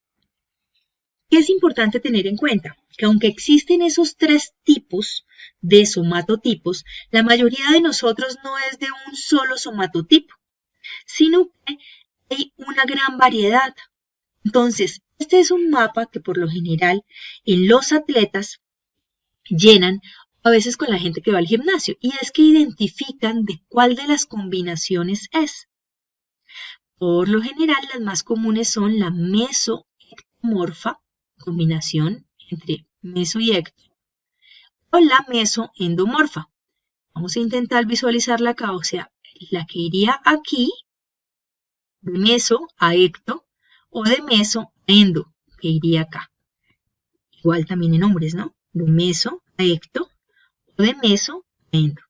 Speaker 1: ¿Qué es importante tener en cuenta? Que aunque existen esos 3 tipos de somatotipos, la mayoría de nosotros no es de un solo somatotipo, sino que hay una gran variedad. Entonces, este es un mapa que por lo general en los atletas llenan a veces con la gente que va al gimnasio, y es que identifican de cuál de las combinaciones es. Por lo general, las más comunes son la mesoectomorfa, combinación entre meso y ecto, o la mesoendomorfa. Vamos a intentar visualizarla acá, o sea, la que iría aquí, de meso a ecto, o de meso a endo, que iría acá. Igual también en hombres, ¿no? De meso a ecto o de meso a endo.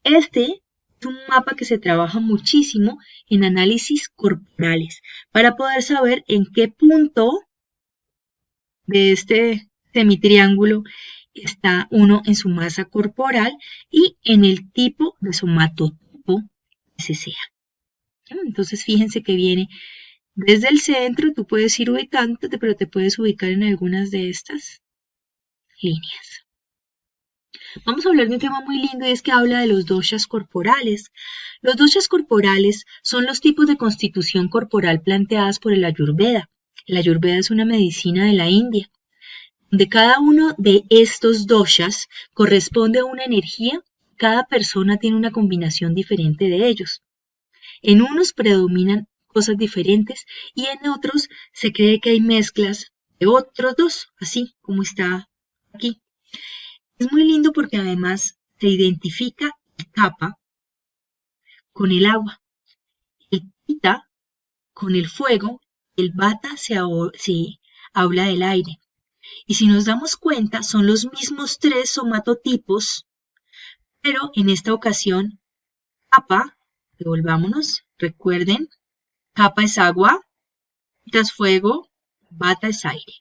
Speaker 1: Este es un mapa que se trabaja muchísimo en análisis corporales para poder saber en qué punto de este semitriángulo está uno en su masa corporal y en el tipo de somatotipo que se sea. Entonces fíjense que viene desde el centro, tú puedes ir ubicándote, pero te puedes ubicar en algunas de estas líneas. Vamos a hablar de un tema muy lindo y es que habla de los doshas corporales. Los doshas corporales son los tipos de constitución corporal planteadas por el Ayurveda. El Ayurveda es una medicina de la India, donde cada uno de estos doshas corresponde a una energía. Cada persona tiene una combinación diferente de ellos. En unos predominan cosas diferentes y en otros se cree que hay mezclas de otros dos, así como está aquí. Es muy lindo porque además se identifica el kapha con el agua, el pitta con el fuego, el vata se habla del aire. Y si nos damos cuenta, son los mismos 3 somatotipos, pero en esta ocasión, kapha, devolvámonos, recuerden, kapha es agua, pitta es fuego, vata es aire.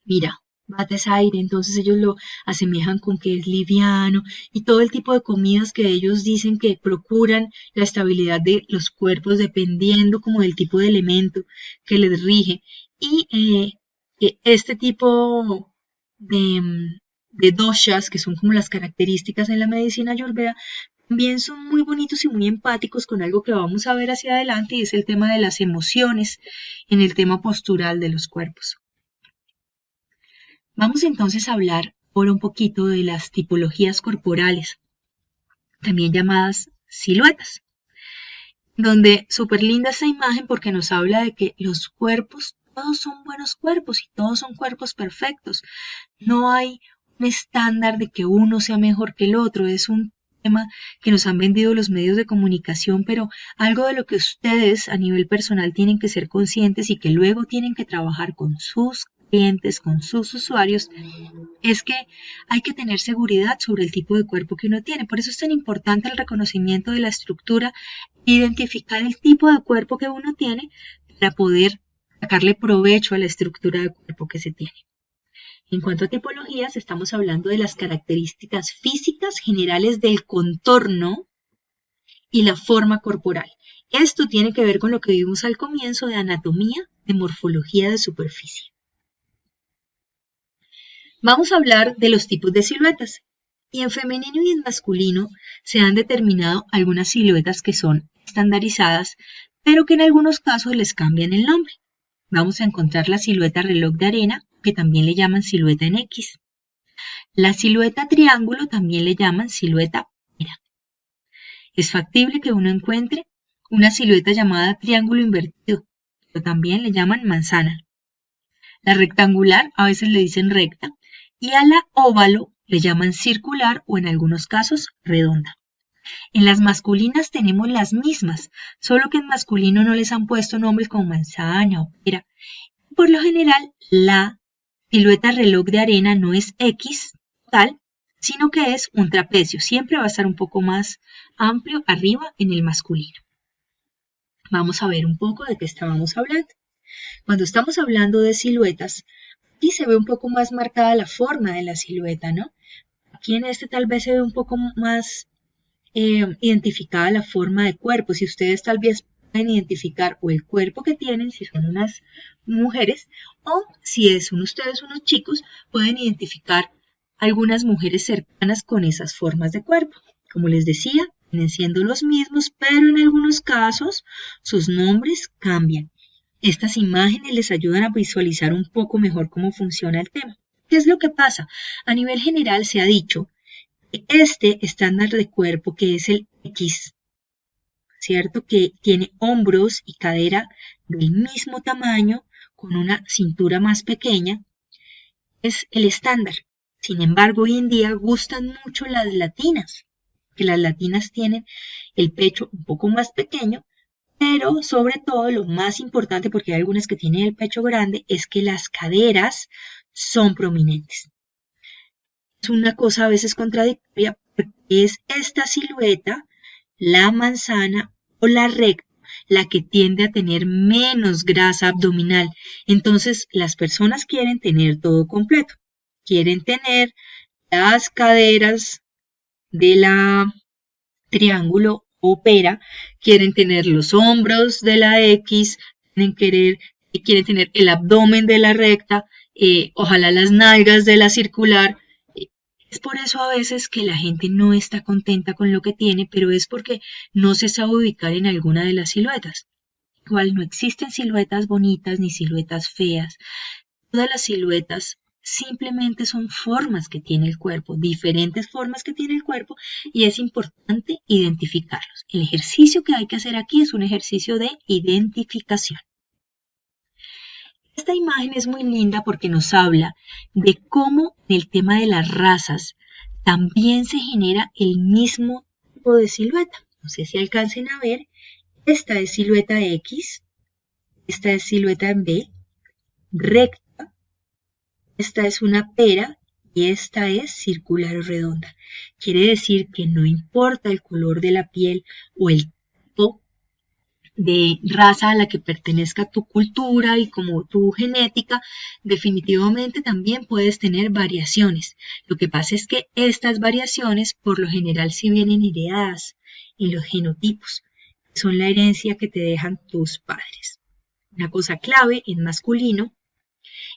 Speaker 1: Mira, vata es aire, entonces ellos lo asemejan con que es liviano y todo el tipo de comidas que ellos dicen que procuran la estabilidad de los cuerpos dependiendo como del tipo de elemento que les rige. Y este tipo de doshas, que son como las características en la medicina ayurveda, también son muy bonitos y muy empáticos con algo que vamos a ver hacia adelante y es el tema de las emociones en el tema postural de los cuerpos. Vamos entonces a hablar ahora un poquito de las tipologías corporales, también llamadas siluetas, donde súper linda esta imagen porque nos habla de que los cuerpos, todos son buenos cuerpos y todos son cuerpos perfectos. No hay un estándar de que uno sea mejor que el otro, es un tema que nos han vendido los medios de comunicación, pero algo de lo que ustedes a nivel personal tienen que ser conscientes y que luego tienen que trabajar con sus clientes, con sus usuarios, es que hay que tener seguridad sobre el tipo de cuerpo que uno tiene. Por eso es tan importante el reconocimiento de la estructura, identificar el tipo de cuerpo que uno tiene para poder sacarle provecho a la estructura de cuerpo que se tiene. En cuanto a tipologías, estamos hablando de las características físicas generales del contorno y la forma corporal. Esto tiene que ver con lo que vimos al comienzo de anatomía, de morfología de superficie. Vamos a hablar de los tipos de siluetas. Y en femenino y en masculino se han determinado algunas siluetas que son estandarizadas, pero que en algunos casos les cambian el nombre. vamos a encontrar la silueta reloj de arena, que también le llaman silueta en X. La silueta triángulo también le llaman silueta pera. Es factible que uno encuentre una silueta llamada triángulo invertido, pero también le llaman manzana. La rectangular a veces le dicen recta y a la óvalo le llaman circular o en algunos casos redonda. En las masculinas tenemos las mismas, solo que en masculino no les han puesto nombres como manzana o pera. Por lo general, la silueta reloj de arena no es X tal, sino que es un trapecio. Siempre va a estar un poco más amplio arriba en el masculino. Vamos a ver un poco de qué estábamos hablando. Cuando estamos hablando de siluetas, aquí se ve un poco más marcada la forma de la silueta, ¿no? Aquí en este tal vez se ve un poco más identificada la forma de cuerpo. Si ustedes tal vez pueden identificar o el cuerpo que tienen, si son unas mujeres, o si son ustedes unos chicos, pueden identificar algunas mujeres cercanas con esas formas de cuerpo. Como les decía, vienen siendo los mismos, pero en algunos casos sus nombres cambian. Estas imágenes les ayudan a visualizar un poco mejor cómo funciona el tema. ¿Qué es lo que pasa? A nivel general se ha dicho que este estándar de cuerpo, que es el X, ¿cierto? Que tiene hombros y cadera del mismo tamaño, con una cintura más pequeña, es el estándar. Sin embargo, hoy en día gustan mucho las latinas, que las latinas tienen el pecho un poco más pequeño, pero sobre todo lo más importante, porque hay algunas que tienen el pecho grande, es que las caderas son prominentes. Es una cosa a veces contradictoria, porque es esta silueta, la manzana o la recta, la que tiende a tener menos grasa abdominal. Entonces, las personas quieren tener todo completo. Quieren tener las caderas de la triángulo o pera, quieren tener los hombros de la X, quieren tener el abdomen de la recta, ojalá las nalgas de la circular. Es por eso a veces que la gente no está contenta con lo que tiene, pero es porque no se sabe ubicar en alguna de las siluetas. Igual no existen siluetas bonitas ni siluetas feas. Todas las siluetas simplemente son formas que tiene el cuerpo, diferentes formas que tiene el cuerpo, y es importante identificarlos. El ejercicio que hay que hacer aquí es un ejercicio de identificación. Esta imagen es muy linda porque nos habla de cómo en el tema de las razas también se genera el mismo tipo de silueta. No sé si alcancen a ver, esta es silueta X, esta es silueta en B, recta, esta es una pera y esta es circular o redonda. Quiere decir que no importa el color de la piel o el tipo de raza a la que pertenezca tu cultura y como tu genética, definitivamente también puedes tener variaciones. Lo que pasa es que estas variaciones por lo general sí vienen heredadas en los genotipos, que son la herencia que te dejan tus padres. Una cosa clave en masculino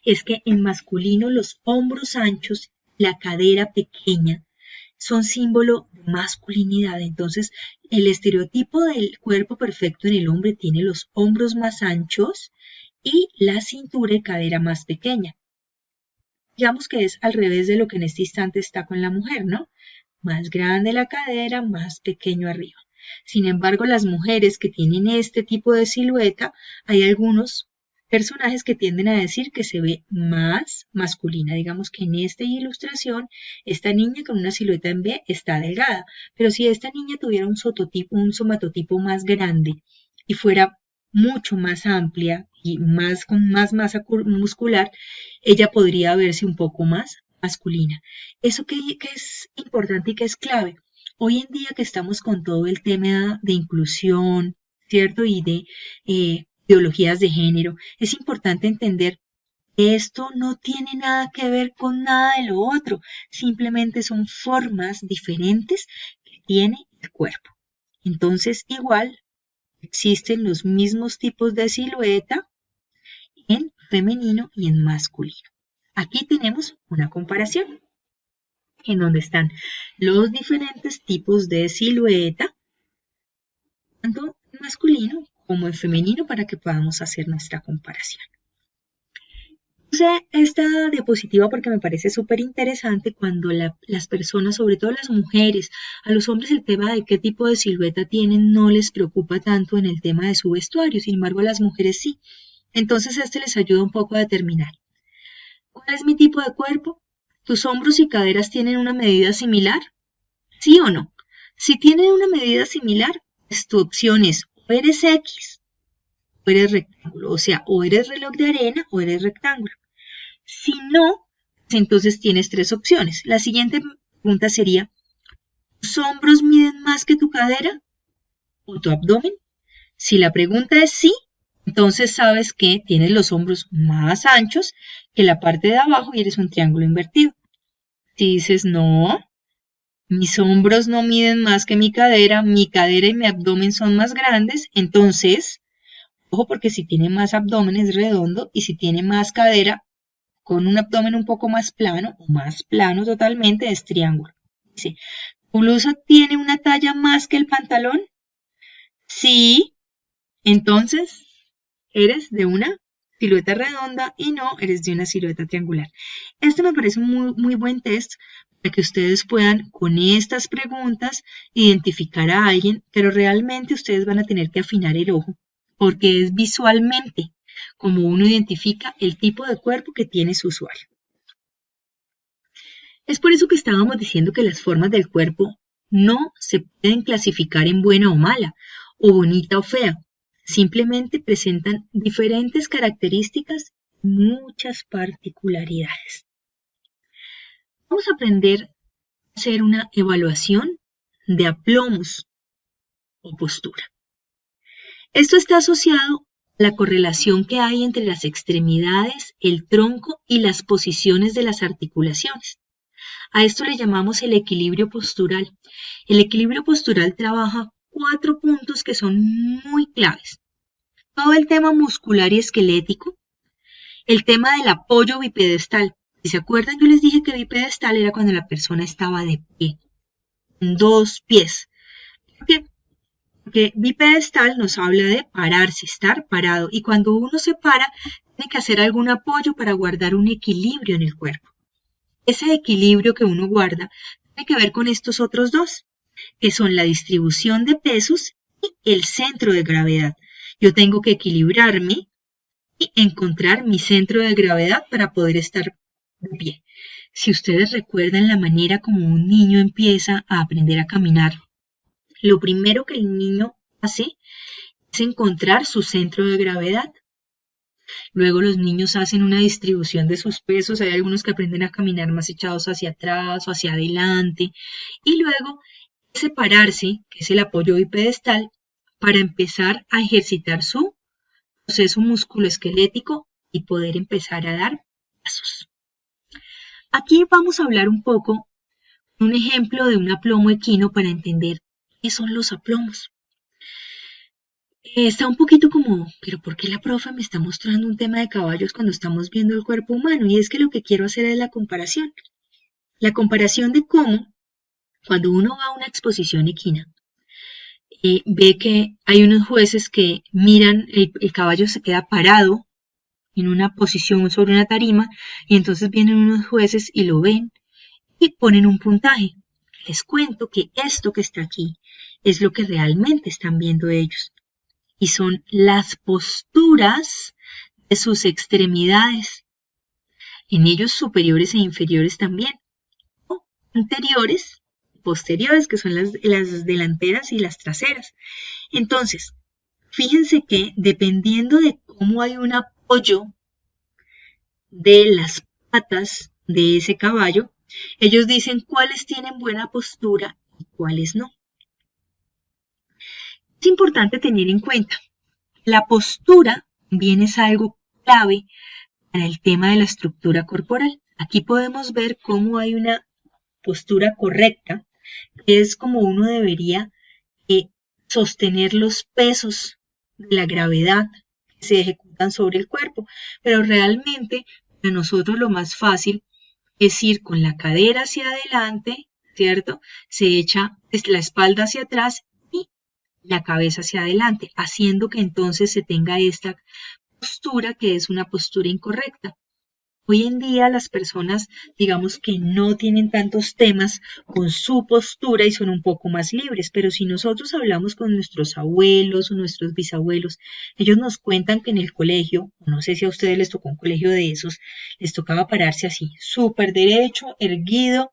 Speaker 1: es que en masculino los hombros anchos, la cadera pequeña, son símbolo de masculinidad. Entonces, el estereotipo del cuerpo perfecto en el hombre tiene los hombros más anchos y la cintura y cadera más pequeña. Digamos que es al revés de lo que en este instante está con la mujer, ¿no? Más grande la cadera, más pequeño arriba. Sin embargo, las mujeres que tienen este tipo de silueta, hay algunos personajes que tienden a decir que se ve más masculina. Digamos que en esta ilustración, esta niña con una silueta en B está delgada, pero si esta niña tuviera un somatotipo más grande y fuera mucho más amplia y con más masa muscular, ella podría verse un poco más masculina. Eso que es importante y que es clave. Hoy en día que estamos con todo el tema de inclusión, ¿cierto? Y de ideologías de género, es importante entender que esto no tiene nada que ver con nada de lo otro, simplemente son formas diferentes que tiene el cuerpo. Entonces, igual, existen los mismos tipos de silueta en femenino y en masculino. Aquí tenemos una comparación en donde están los diferentes tipos de silueta, tanto en masculino como en femenino, para que podamos hacer nuestra comparación. puse esta diapositiva porque me parece súper interesante cuando las personas, sobre todo las mujeres, a los hombres el tema de qué tipo de silueta tienen no les preocupa tanto en el tema de su vestuario, sin embargo a las mujeres sí. Entonces este les ayuda un poco a determinar. ¿Cuál es mi tipo de cuerpo? ¿Tus hombros y caderas tienen una medida similar? ¿Sí o no? Si tienen una medida similar, pues tu opción es o eres X o eres rectángulo, o sea, o eres reloj de arena o eres rectángulo. Si no, pues entonces tienes tres opciones. La siguiente pregunta sería, ¿tus hombros miden más que tu cadera o tu abdomen? Si la pregunta es sí, entonces sabes que tienes los hombros más anchos que la parte de abajo y eres un triángulo invertido. Si dices no, mis hombros no miden más que mi cadera y mi abdomen son más grandes, entonces, ojo porque si tiene más abdomen es redondo y si tiene más cadera con un abdomen un poco más plano o más plano totalmente es triángulo. Dice, ¿tu blusa tiene una talla más que el pantalón? Sí, entonces eres de una silueta redonda y no eres de una silueta triangular. Este me parece un muy buen test para que ustedes puedan con estas preguntas identificar a alguien, pero realmente ustedes van a tener que afinar el ojo porque es visualmente como uno identifica el tipo de cuerpo que tiene su usuario. Es por eso que estábamos diciendo que las formas del cuerpo no se pueden clasificar en buena o mala, o bonita o fea. Simplemente presentan diferentes características y muchas particularidades. Vamos a aprender a hacer una evaluación de aplomos o postura. Esto está asociado a la correlación que hay entre las extremidades, el tronco y las posiciones de las articulaciones. A esto le llamamos el equilibrio postural. El equilibrio postural trabaja 4 puntos que son muy claves. Todo el tema muscular y esquelético, el tema del apoyo bipedestal. Si se acuerdan, yo les dije que bipedestal era cuando la persona estaba de pie, en dos pies. ¿Por qué? Porque bipedestal nos habla de pararse, estar parado. Y cuando uno se para, tiene que hacer algún apoyo para guardar un equilibrio en el cuerpo. Ese equilibrio que uno guarda tiene que ver con estos otros dos, que son la distribución de pesos y el centro de gravedad. Yo tengo que equilibrarme y encontrar mi centro de gravedad para poder estar de pie. Si ustedes recuerdan la manera como un niño empieza a aprender a caminar, lo primero que el niño hace es encontrar su centro de gravedad. Luego los niños hacen una distribución de sus pesos, hay algunos que aprenden a caminar más echados hacia atrás o hacia adelante, y luego separarse, que es el apoyo bipedestal, para empezar a ejercitar su proceso musculoesquelético y poder empezar a dar pasos. Aquí vamos a hablar un poco, un ejemplo de un aplomo equino para entender qué son los aplomos. Está un poquito como, pero ¿por qué la profe me está mostrando un tema de caballos cuando estamos viendo el cuerpo humano? Y es que lo que quiero hacer es la comparación. La comparación de cómo, cuando uno va a una exposición equina, ve que hay unos jueces que miran, el caballo se queda parado en una posición sobre una tarima y entonces vienen unos jueces y lo ven y ponen un puntaje. Les cuento que esto que está aquí es lo que realmente están viendo ellos y son las posturas de sus extremidades, en ellos superiores e inferiores también, o anteriores, posteriores, que son las delanteras y las traseras. Entonces, fíjense que dependiendo de cómo hay un apoyo de las patas de ese caballo, ellos dicen cuáles tienen buena postura y cuáles no. Es importante tener en cuenta, la postura también es algo clave para el tema de la estructura corporal. Aquí podemos ver cómo hay una postura correcta, que es como uno debería sostener los pesos de la gravedad que se ejecutan sobre el cuerpo, pero realmente para nosotros lo más fácil es ir con la cadera hacia adelante, ¿cierto? Se echa la espalda hacia atrás y la cabeza hacia adelante, haciendo que entonces se tenga esta postura que es una postura incorrecta. Hoy en día las personas, digamos que no tienen tantos temas con su postura y son un poco más libres, pero si nosotros hablamos con nuestros abuelos o nuestros bisabuelos, ellos nos cuentan que en el colegio, no sé si a ustedes les tocó un colegio de esos, les tocaba pararse así, súper derecho, erguido,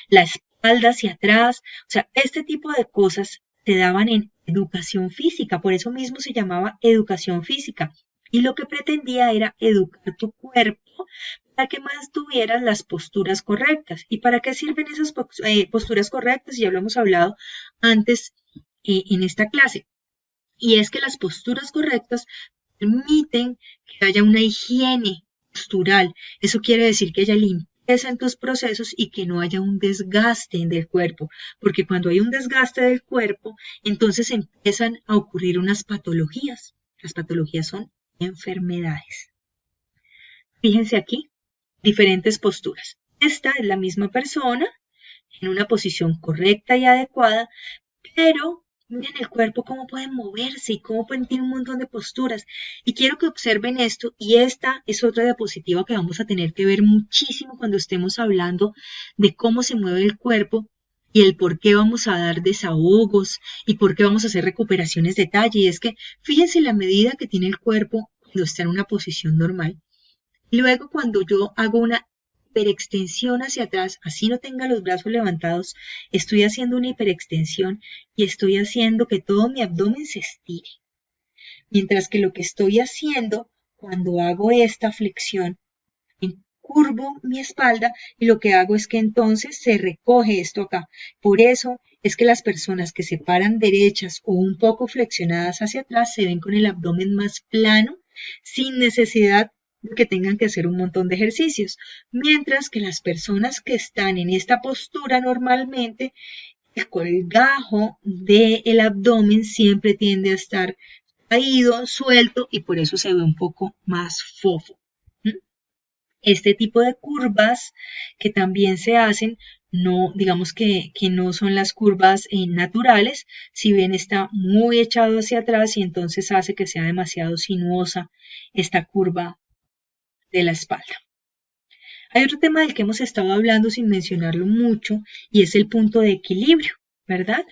Speaker 1: la espalda hacia atrás, o sea, este tipo de cosas se daban en educación física, por eso mismo se llamaba educación física. Y lo que pretendía era educar tu cuerpo para que mantuvieras las posturas correctas. ¿Y para qué sirven esas posturas correctas? Ya lo hemos hablado antes en esta clase. Y es que las posturas correctas permiten que haya una higiene postural. Eso quiere decir que haya limpieza en tus procesos y que no haya un desgaste del cuerpo. Porque cuando hay un desgaste del cuerpo, entonces empiezan a ocurrir unas patologías. Las patologías son enfermedades. Fíjense aquí, diferentes posturas. Esta es la misma persona en una posición correcta y adecuada, pero miren el cuerpo cómo puede moverse y cómo pueden tener un montón de posturas. Y quiero que observen esto, y esta es otra diapositiva que vamos a tener que ver muchísimo cuando estemos hablando de cómo se mueve el cuerpo y el por qué vamos a dar desahogos y por qué vamos a hacer recuperaciones de talle. Y es que fíjense la medida que tiene el cuerpo cuando está en una posición normal. Y luego cuando yo hago una hiperextensión hacia atrás, así no tenga los brazos levantados, estoy haciendo una hiperextensión y estoy haciendo que todo mi abdomen se estire. Mientras que lo que estoy haciendo cuando hago esta flexión, curvo mi espalda y lo que hago es que entonces se recoge esto acá. Por eso es que las personas que se paran derechas o un poco flexionadas hacia atrás se ven con el abdomen más plano, sin necesidad de que tengan que hacer un montón de ejercicios. Mientras que las personas que están en esta postura normalmente, el colgajo del abdomen siempre tiende a estar caído, suelto y por eso se ve un poco más fofo. Este tipo de curvas que también se hacen, no, digamos que no son las curvas naturales, si bien está muy echado hacia atrás y entonces hace que sea demasiado sinuosa esta curva de la espalda. Hay otro tema del que hemos estado hablando sin mencionarlo mucho y es el punto de equilibrio, ¿verdad?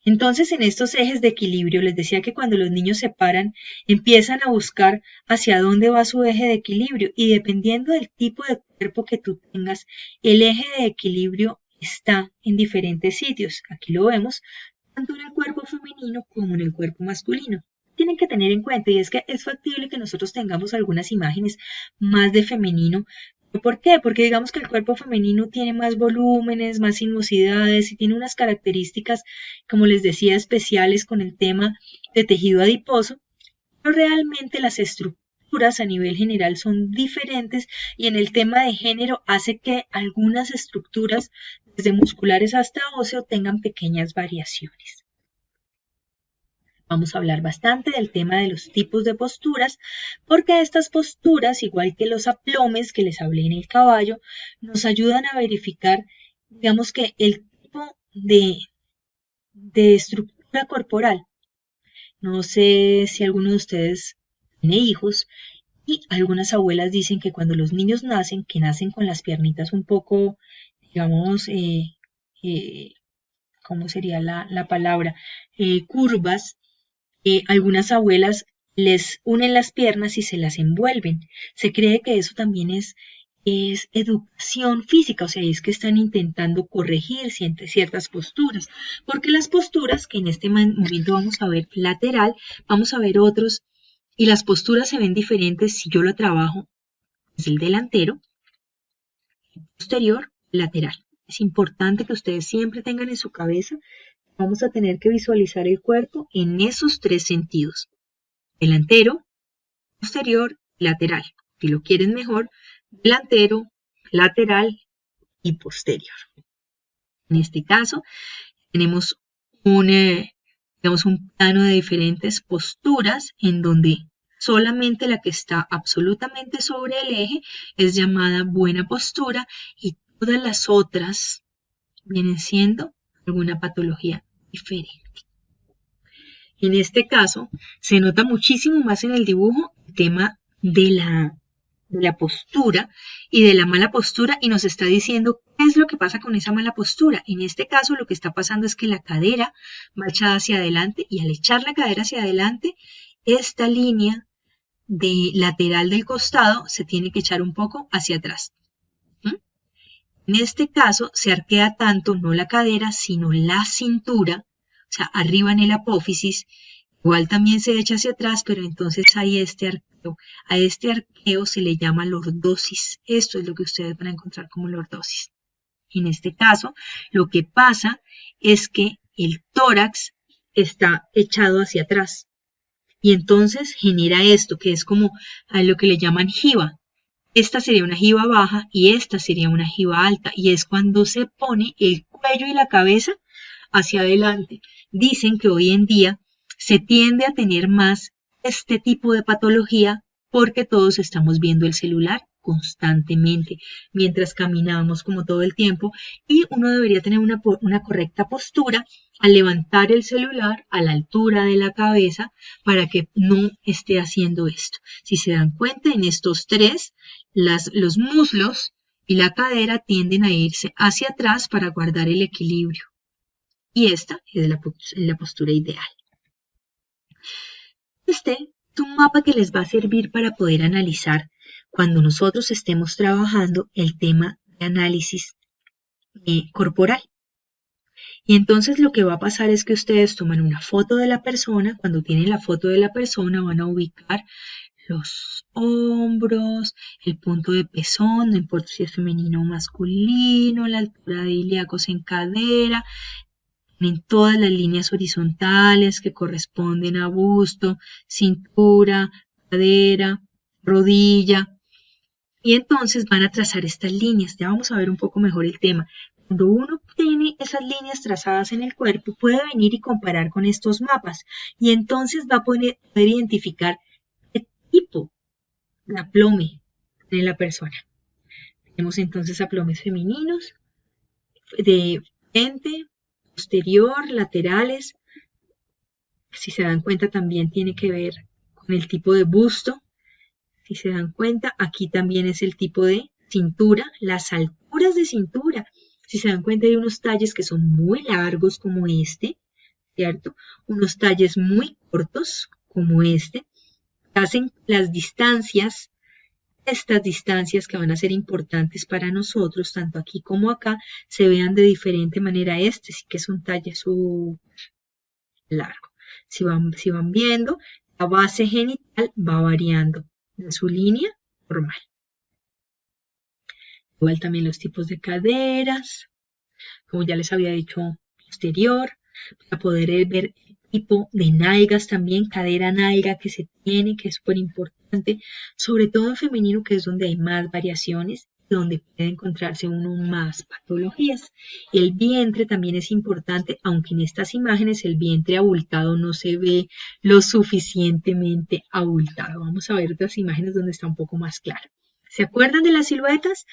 Speaker 1: Entonces, en estos ejes de equilibrio, les decía que cuando los niños se paran, empiezan a buscar hacia dónde va su eje de equilibrio y dependiendo del tipo de cuerpo que tú tengas, el eje de equilibrio está en diferentes sitios. Aquí lo vemos, tanto en el cuerpo femenino como en el cuerpo masculino. Tienen que tener en cuenta y es que es factible que nosotros tengamos algunas imágenes más de femenino. ¿Por qué? Porque digamos que el cuerpo femenino tiene más volúmenes, más sinuosidades y tiene unas características, como les decía, especiales con el tema de tejido adiposo, pero realmente las estructuras a nivel general son diferentes y en el tema de género hace que algunas estructuras, desde musculares hasta óseo, tengan pequeñas variaciones. Vamos a hablar bastante del tema de los tipos de posturas, porque estas posturas, igual que los aplomes que les hablé en el caballo, nos ayudan a verificar, digamos que el tipo de estructura corporal. No sé si alguno de ustedes tiene hijos y algunas abuelas dicen que cuando los niños nacen, que nacen con las piernitas un poco, digamos, ¿cómo sería la palabra? Curvas. Algunas abuelas les unen las piernas y se las envuelven. Se cree que eso también es educación física, o sea, es que están intentando corregir ciertas posturas, porque las posturas que en este momento vamos a ver lateral, vamos a ver otros, y las posturas se ven diferentes si yo lo trabajo, es el delantero, posterior, lateral. Es importante que ustedes siempre tengan en su cabeza, vamos a tener que visualizar el cuerpo en esos tres sentidos. Delantero, posterior, lateral. Si lo quieren mejor, delantero, lateral y posterior. En este caso, tenemos digamos, un plano de diferentes posturas en donde solamente la que está absolutamente sobre el eje es llamada buena postura y todas las otras vienen siendo alguna patología diferente. En este caso, se nota muchísimo más en el dibujo el tema de de la postura y de la mala postura y nos está diciendo qué es lo que pasa con esa mala postura. En este caso lo que está pasando es que la cadera va echada hacia adelante y al echar la cadera hacia adelante, esta línea de lateral del costado se tiene que echar un poco hacia atrás. En este caso se arquea tanto no la cadera sino la cintura, o sea, arriba en el apófisis. Igual también se echa hacia atrás, pero entonces hay este arqueo. A este arqueo se le llama lordosis. Esto es lo que ustedes van a encontrar como lordosis. En este caso, lo que pasa es que el tórax está echado hacia atrás. Y entonces genera esto, que es como a lo que le llaman jiba. Esta sería una jiba baja y esta sería una jiba alta. Y es cuando se pone el cuello y la cabeza hacia adelante. Dicen que hoy en día se tiende a tener más este tipo de patología porque todos estamos viendo el celular constantemente mientras caminamos como todo el tiempo y uno debería tener una correcta postura al levantar el celular a la altura de la cabeza para que no esté haciendo esto. Si se dan cuenta, en estos tres, los muslos y la cadera tienden a irse hacia atrás para guardar el equilibrio. Y esta es la postura ideal. Este es un mapa que les va a servir para poder analizar cuando nosotros estemos trabajando el tema de análisis corporal. Y entonces lo que va a pasar es que ustedes toman una foto de la persona. Cuando tienen la foto de la persona van a ubicar los hombros, el punto de pezón, no importa si es femenino o masculino, la altura de ilíacos en cadera, en todas las líneas horizontales que corresponden a busto, cintura, cadera, rodilla. Y entonces van a trazar estas líneas. Ya vamos a ver un poco mejor el tema. Cuando uno tiene esas líneas trazadas en el cuerpo, puede venir y comparar con estos mapas. Y entonces va a poder identificar qué tipo de aplome tiene la persona. Tenemos entonces aplomes femeninos, de frente, posterior, laterales. Si se dan cuenta también tiene que ver con el tipo de busto. Si se dan cuenta, aquí también es el tipo de cintura, las alturas de cintura. Si se dan cuenta, hay unos talles que son muy largos como este, ¿cierto? Unos talles muy cortos como este. Hacen las distancias, estas distancias que van a ser importantes para nosotros, tanto aquí como acá, se vean de diferente manera. Este sí que es un talle súper largo. Si van viendo, la base genital va variando de su línea normal. Igual también los tipos de caderas, como ya les había dicho, posterior, para poder ver el tipo de nalgas también, cadera-nalga que se tiene, que es súper importante, sobre todo en femenino, que es donde hay más variaciones, donde puede encontrarse uno más patologías. El vientre también es importante, aunque en estas imágenes el vientre abultado no se ve lo suficientemente abultado. Vamos a ver otras imágenes donde está un poco más claro. ¿Se acuerdan de las siluetas?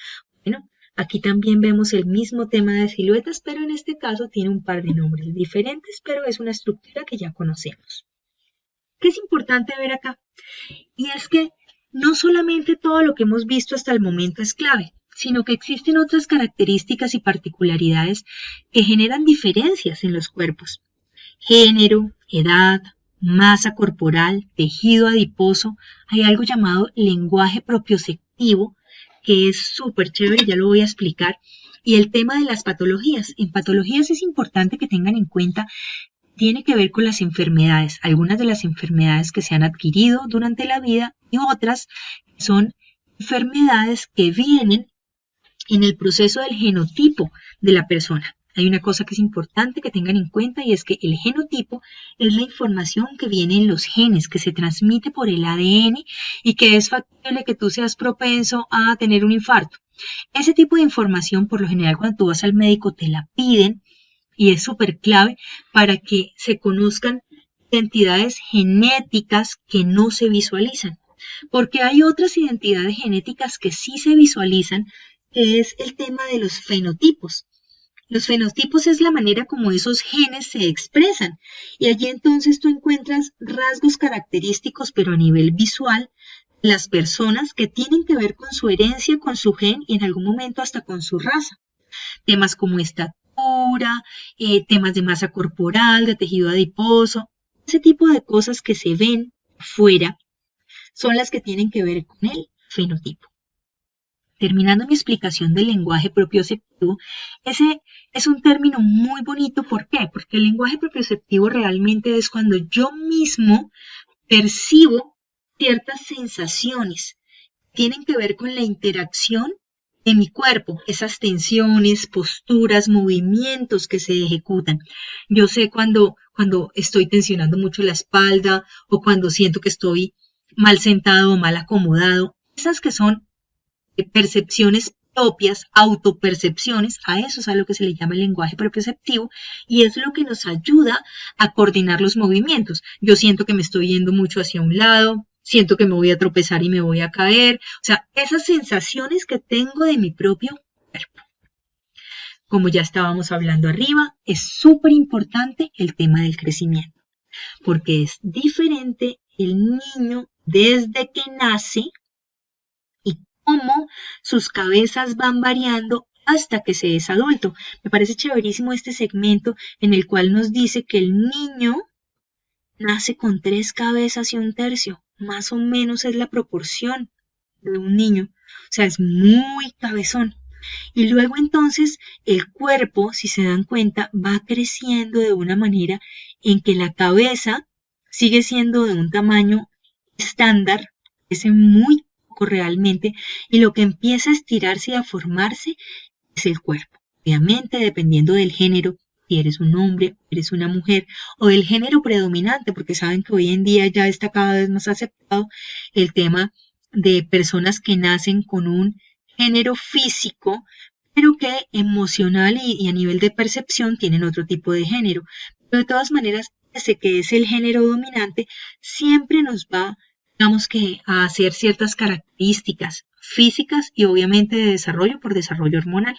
Speaker 1: Bueno, aquí también vemos el mismo tema de siluetas, pero en este caso tiene un par de nombres diferentes, pero es una estructura que ya conocemos. ¿Qué es importante ver acá? Y es que no solamente todo lo que hemos visto hasta el momento es clave, sino que existen otras características y particularidades que generan diferencias en los cuerpos. Género, edad, masa corporal, tejido adiposo, hay algo llamado lenguaje propioceptivo, que es súper chévere, ya lo voy a explicar. Y el tema de las patologías. En patologías es importante que tengan en cuenta, tiene que ver con las enfermedades. Algunas de las enfermedades que se han adquirido durante la vida y otras son enfermedades que vienen en el proceso del genotipo de la persona. Hay una cosa que es importante que tengan en cuenta y es que el genotipo es la información que viene en los genes, que se transmite por el ADN y que es factible que tú seas propenso a tener un infarto. Ese tipo de información, por lo general, cuando tú vas al médico te la piden y es súper clave para que se conozcan identidades genéticas que no se visualizan. Porque hay otras identidades genéticas que sí se visualizan, que es el tema de los fenotipos. Los fenotipos es la manera como esos genes se expresan y allí entonces tú encuentras rasgos característicos pero a nivel visual las personas que tienen que ver con su herencia, con su gen y en algún momento hasta con su raza. Temas como estatura, temas de masa corporal, de tejido adiposo, ese tipo de cosas que se ven fuera son las que tienen que ver con el fenotipo. Terminando mi explicación del lenguaje propioceptivo, ese es un término muy bonito. ¿Por qué? Porque el lenguaje propioceptivo realmente es cuando yo mismo percibo ciertas sensaciones que tienen que ver con la interacción de mi cuerpo, esas tensiones, posturas, movimientos que se ejecutan. Yo sé cuando estoy tensionando mucho la espalda o cuando siento que estoy mal sentado o mal acomodado. Esas que son percepciones propias, autopercepciones, a eso es a lo que se le llama el lenguaje propioceptivo y es lo que nos ayuda a coordinar los movimientos. Yo siento que me estoy yendo mucho hacia un lado, siento que me voy a tropezar y me voy a caer, o sea, esas sensaciones que tengo de mi propio cuerpo. Como ya estábamos hablando arriba, es súper importante el tema del crecimiento, porque es diferente el niño desde que nace y cómo sus cabezas van variando hasta que se es adulto. Me parece chéverísimo este segmento en el cual nos dice que el niño nace con 3 cabezas y 1/3. Más o menos es la proporción de un niño. O sea, es muy cabezón. Y luego entonces el cuerpo, si se dan cuenta, va creciendo de una manera en que la cabeza sigue siendo de un tamaño estándar, es muy poco realmente, y lo que empieza a estirarse y a formarse es el cuerpo. Obviamente, dependiendo del género, si eres un hombre, eres una mujer, o del género predominante, porque saben que hoy en día ya está cada vez más aceptado el tema de personas que nacen con un género físico, pero que emocional y a nivel de percepción tienen otro tipo de género. Pero de todas maneras, ese que es el género dominante siempre nos va, digamos que, a hacer ciertas características físicas y obviamente de desarrollo por desarrollo hormonal.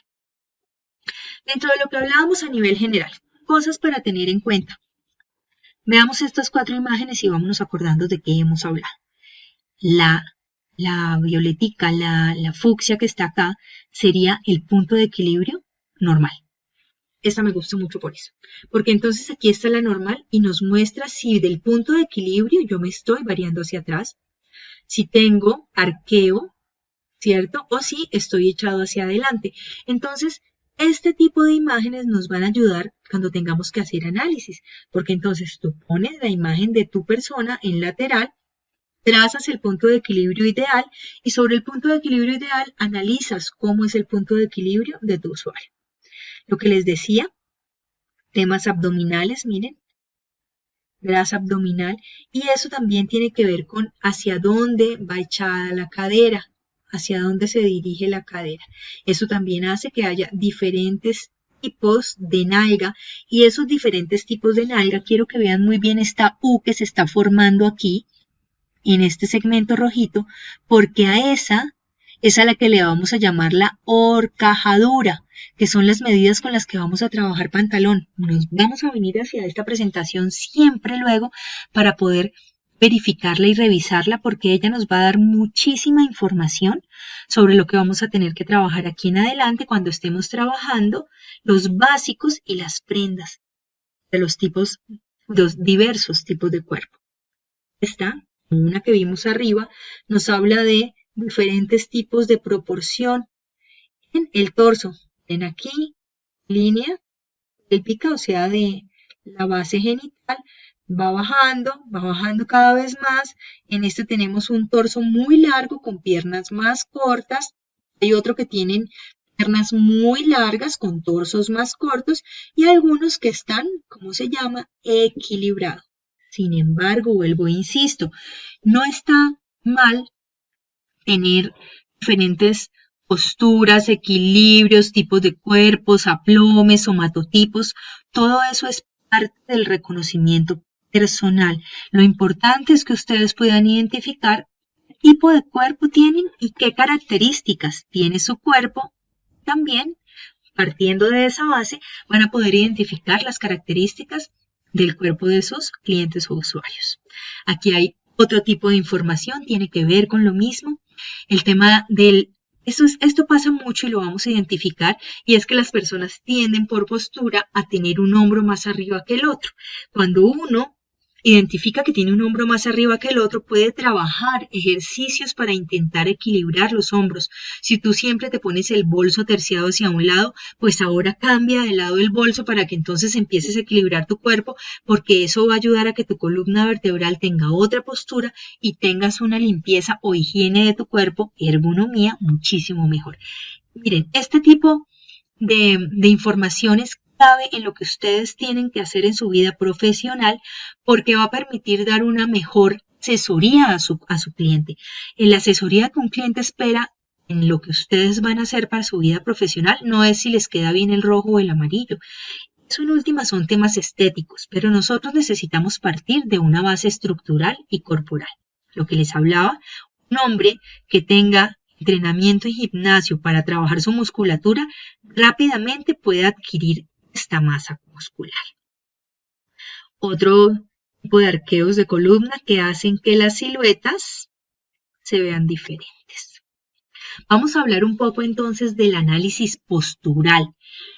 Speaker 1: Dentro de lo que hablábamos a nivel general, cosas para tener en cuenta. Veamos estas 4 imágenes y vámonos acordando de qué hemos hablado. La violetica, la fucsia que está acá, sería el punto de equilibrio normal. Esta me gusta mucho por eso. Porque entonces aquí está la normal y nos muestra si del punto de equilibrio yo me estoy variando hacia atrás, si tengo arqueo, ¿cierto? O si estoy echado hacia adelante. Entonces, este tipo de imágenes nos van a ayudar cuando tengamos que hacer análisis. Porque entonces tú pones la imagen de tu persona en lateral, trazas el punto de equilibrio ideal y sobre el punto de equilibrio ideal analizas cómo es el punto de equilibrio de tu usuario. Lo que les decía, temas abdominales, miren, grasa abdominal, y eso también tiene que ver con hacia dónde va echada la cadera, hacia dónde se dirige la cadera. Eso también hace que haya diferentes tipos de nalga y esos diferentes tipos de nalga, quiero que vean muy bien esta U que se está formando aquí, en este segmento rojito, porque a esa es a la que le vamos a llamar la horcajadura, que son las medidas con las que vamos a trabajar pantalón. Nos vamos a venir hacia esta presentación siempre luego para poder verificarla y revisarla porque ella nos va a dar muchísima información sobre lo que vamos a tener que trabajar aquí en adelante cuando estemos trabajando los básicos y las prendas de los diversos tipos de cuerpo. Está una que vimos arriba, nos habla de diferentes tipos de proporción en el torso. Ven aquí, línea pélvica, o sea, de la base genital, va bajando cada vez más. En este tenemos un torso muy largo con piernas más cortas. Hay otro que tienen piernas muy largas con torsos más cortos y algunos que están, ¿cómo se llama? Equilibrado. Sin embargo, vuelvo e insisto, no está mal tener diferentes posturas, equilibrios, tipos de cuerpos, aplomes, somatotipos. Todo eso es parte del reconocimiento personal. Lo importante es que ustedes puedan identificar qué tipo de cuerpo tienen y qué características tiene su cuerpo. También, partiendo de esa base, van a poder identificar las características del cuerpo de sus clientes o usuarios. Aquí hay Otro tipo de información tiene que ver con lo mismo. El tema del... Esto pasa mucho y lo vamos a identificar, y es que las personas tienden por postura a tener un hombro más arriba que el otro. Cuando uno identifica que tiene un hombro más arriba que el otro, puede trabajar ejercicios para intentar equilibrar los hombros. Si tú siempre te pones el bolso terciado hacia un lado, pues ahora cambia de lado el bolso para que entonces empieces a equilibrar tu cuerpo, porque eso va a ayudar a que tu columna vertebral tenga otra postura y tengas una limpieza o higiene de tu cuerpo, ergonomía muchísimo mejor. Miren, este tipo de informaciones clave en lo que ustedes tienen que hacer en su vida profesional, porque va a permitir dar una mejor asesoría a su cliente. En la asesoría que un cliente espera en lo que ustedes van a hacer para su vida profesional no es si les queda bien el rojo o el amarillo. Eso en última son temas estéticos, pero nosotros necesitamos partir de una base estructural y corporal. Lo que les hablaba, un hombre que tenga entrenamiento en gimnasio para trabajar su musculatura, rápidamente puede adquirir esta masa muscular. Otro tipo de arqueos de columna que hacen que las siluetas se vean diferentes. Vamos a hablar un poco entonces del análisis postural.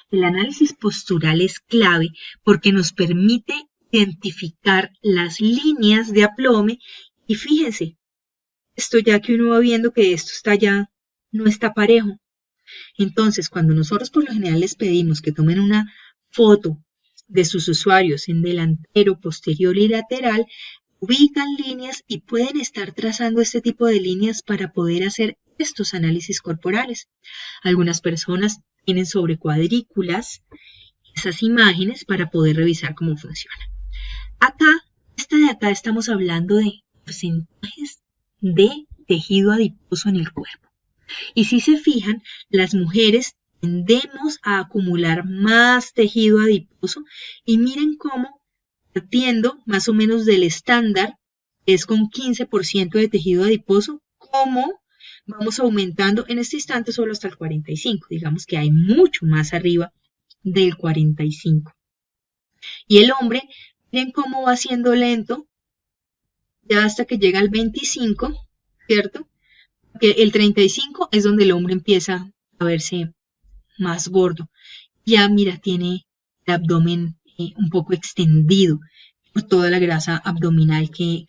Speaker 1: El análisis postural es clave porque nos permite identificar las líneas de aplome y fíjense, esto ya que uno va viendo que esto está ya, no está parejo. Entonces, cuando nosotros por lo general les pedimos que tomen una foto de sus usuarios en delantero, posterior y lateral, ubican líneas y pueden estar trazando este tipo de líneas para poder hacer estos análisis corporales. Algunas personas tienen sobre cuadrículas esas imágenes para poder revisar cómo funciona. Esta de acá estamos hablando de porcentajes de tejido adiposo en el cuerpo. Y si se fijan, las mujeres tendemos a acumular más tejido adiposo y miren cómo, partiendo más o menos del estándar, que es con 15% de tejido adiposo, cómo vamos aumentando en este instante solo hasta el 45%. Digamos que hay mucho más arriba del 45%. Y el hombre, miren cómo va siendo lento, ya hasta que llega al 25%, ¿cierto? Que el 35 es donde el hombre empieza a verse más gordo. Ya, mira, tiene el abdomen un poco extendido por toda la grasa abdominal que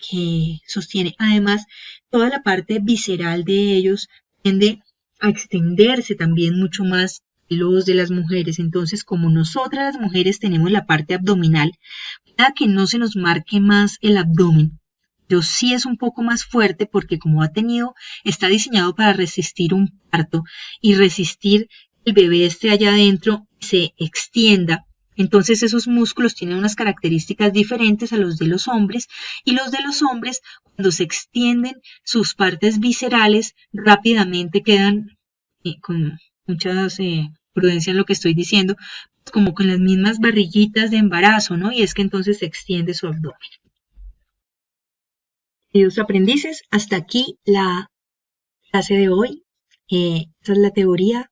Speaker 1: sostiene. Además, toda la parte visceral de ellos tiende a extenderse también mucho más que los de las mujeres. Entonces, como nosotras las mujeres tenemos la parte abdominal, para que no se nos marque más el abdomen, pero sí es un poco más fuerte porque como está diseñado para resistir un parto y resistir que el bebé esté allá adentro y se extienda. Entonces esos músculos tienen unas características diferentes a los de los hombres, y los de los hombres, cuando se extienden sus partes viscerales, rápidamente quedan con mucha prudencia en lo que estoy diciendo, como con las mismas barriguitas de embarazo, ¿no? Y es que entonces se extiende su abdomen. Queridos aprendices, hasta aquí la clase de hoy. Esta es la teoría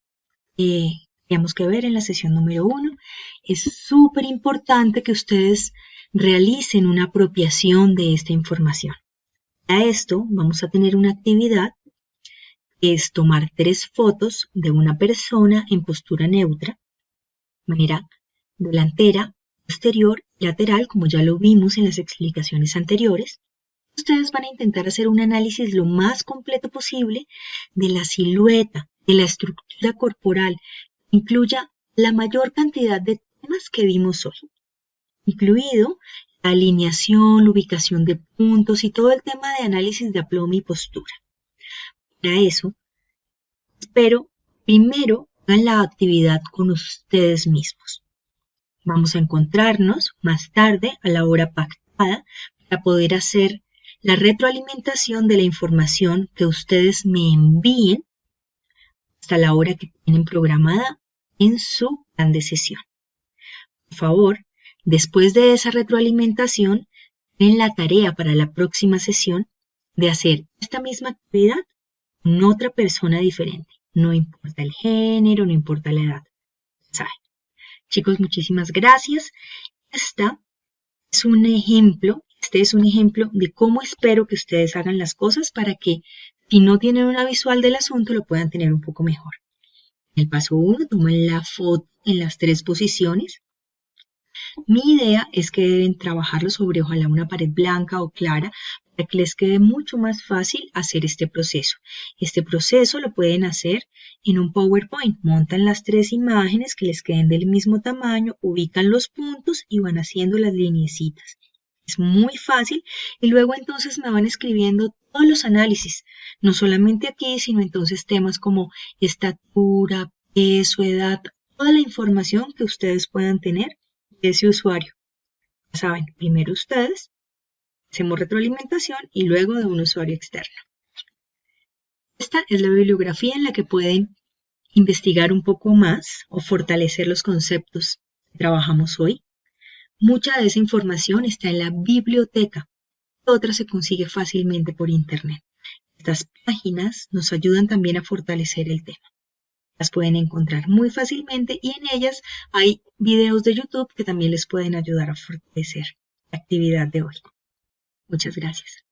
Speaker 1: que teníamos que ver en la sesión número 1. Es súper importante que ustedes realicen una apropiación de esta información. Para esto vamos a tener una actividad que es tomar 3 fotos de una persona en postura neutra, manera delantera, posterior y lateral, como ya lo vimos en las explicaciones anteriores. Ustedes van a intentar hacer un análisis lo más completo posible de la silueta, de la estructura corporal, que incluya la mayor cantidad de temas que vimos hoy, incluido la alineación, la ubicación de puntos y todo el tema de análisis de aplome y postura. Para eso, espero primero hagan la actividad con ustedes mismos. Vamos a encontrarnos más tarde a la hora pactada para poder hacer la retroalimentación de la información que ustedes me envíen hasta la hora que tienen programada en su plan de sesión. Por favor, después de esa retroalimentación, den la tarea para la próxima sesión de hacer esta misma actividad con otra persona diferente. No importa el género, no importa la edad. ¿Saben? Chicos, muchísimas gracias. Esta es un ejemplo Este es un ejemplo de cómo espero que ustedes hagan las cosas para que, si no tienen una visual del asunto, lo puedan tener un poco mejor. En el paso 1, toman la foto en las 3 posiciones. Mi idea es que deben trabajarlo sobre ojalá una pared blanca o clara para que les quede mucho más fácil hacer este proceso. Este proceso lo pueden hacer en un PowerPoint. Montan las 3 imágenes que les queden del mismo tamaño, ubican los puntos y van haciendo las lineecitas. Es muy fácil y luego entonces me van escribiendo todos los análisis, no solamente aquí, sino entonces temas como estatura, peso, edad, toda la información que ustedes puedan tener de ese usuario. Ya saben, primero ustedes, hacemos retroalimentación y luego de un usuario externo. Esta es la bibliografía en la que pueden investigar un poco más o fortalecer los conceptos que trabajamos hoy. Mucha de esa información está en la biblioteca. Otra se consigue fácilmente por internet. Estas páginas nos ayudan también a fortalecer el tema. Las pueden encontrar muy fácilmente y en ellas hay videos de YouTube que también les pueden ayudar a fortalecer la actividad de hoy. Muchas gracias.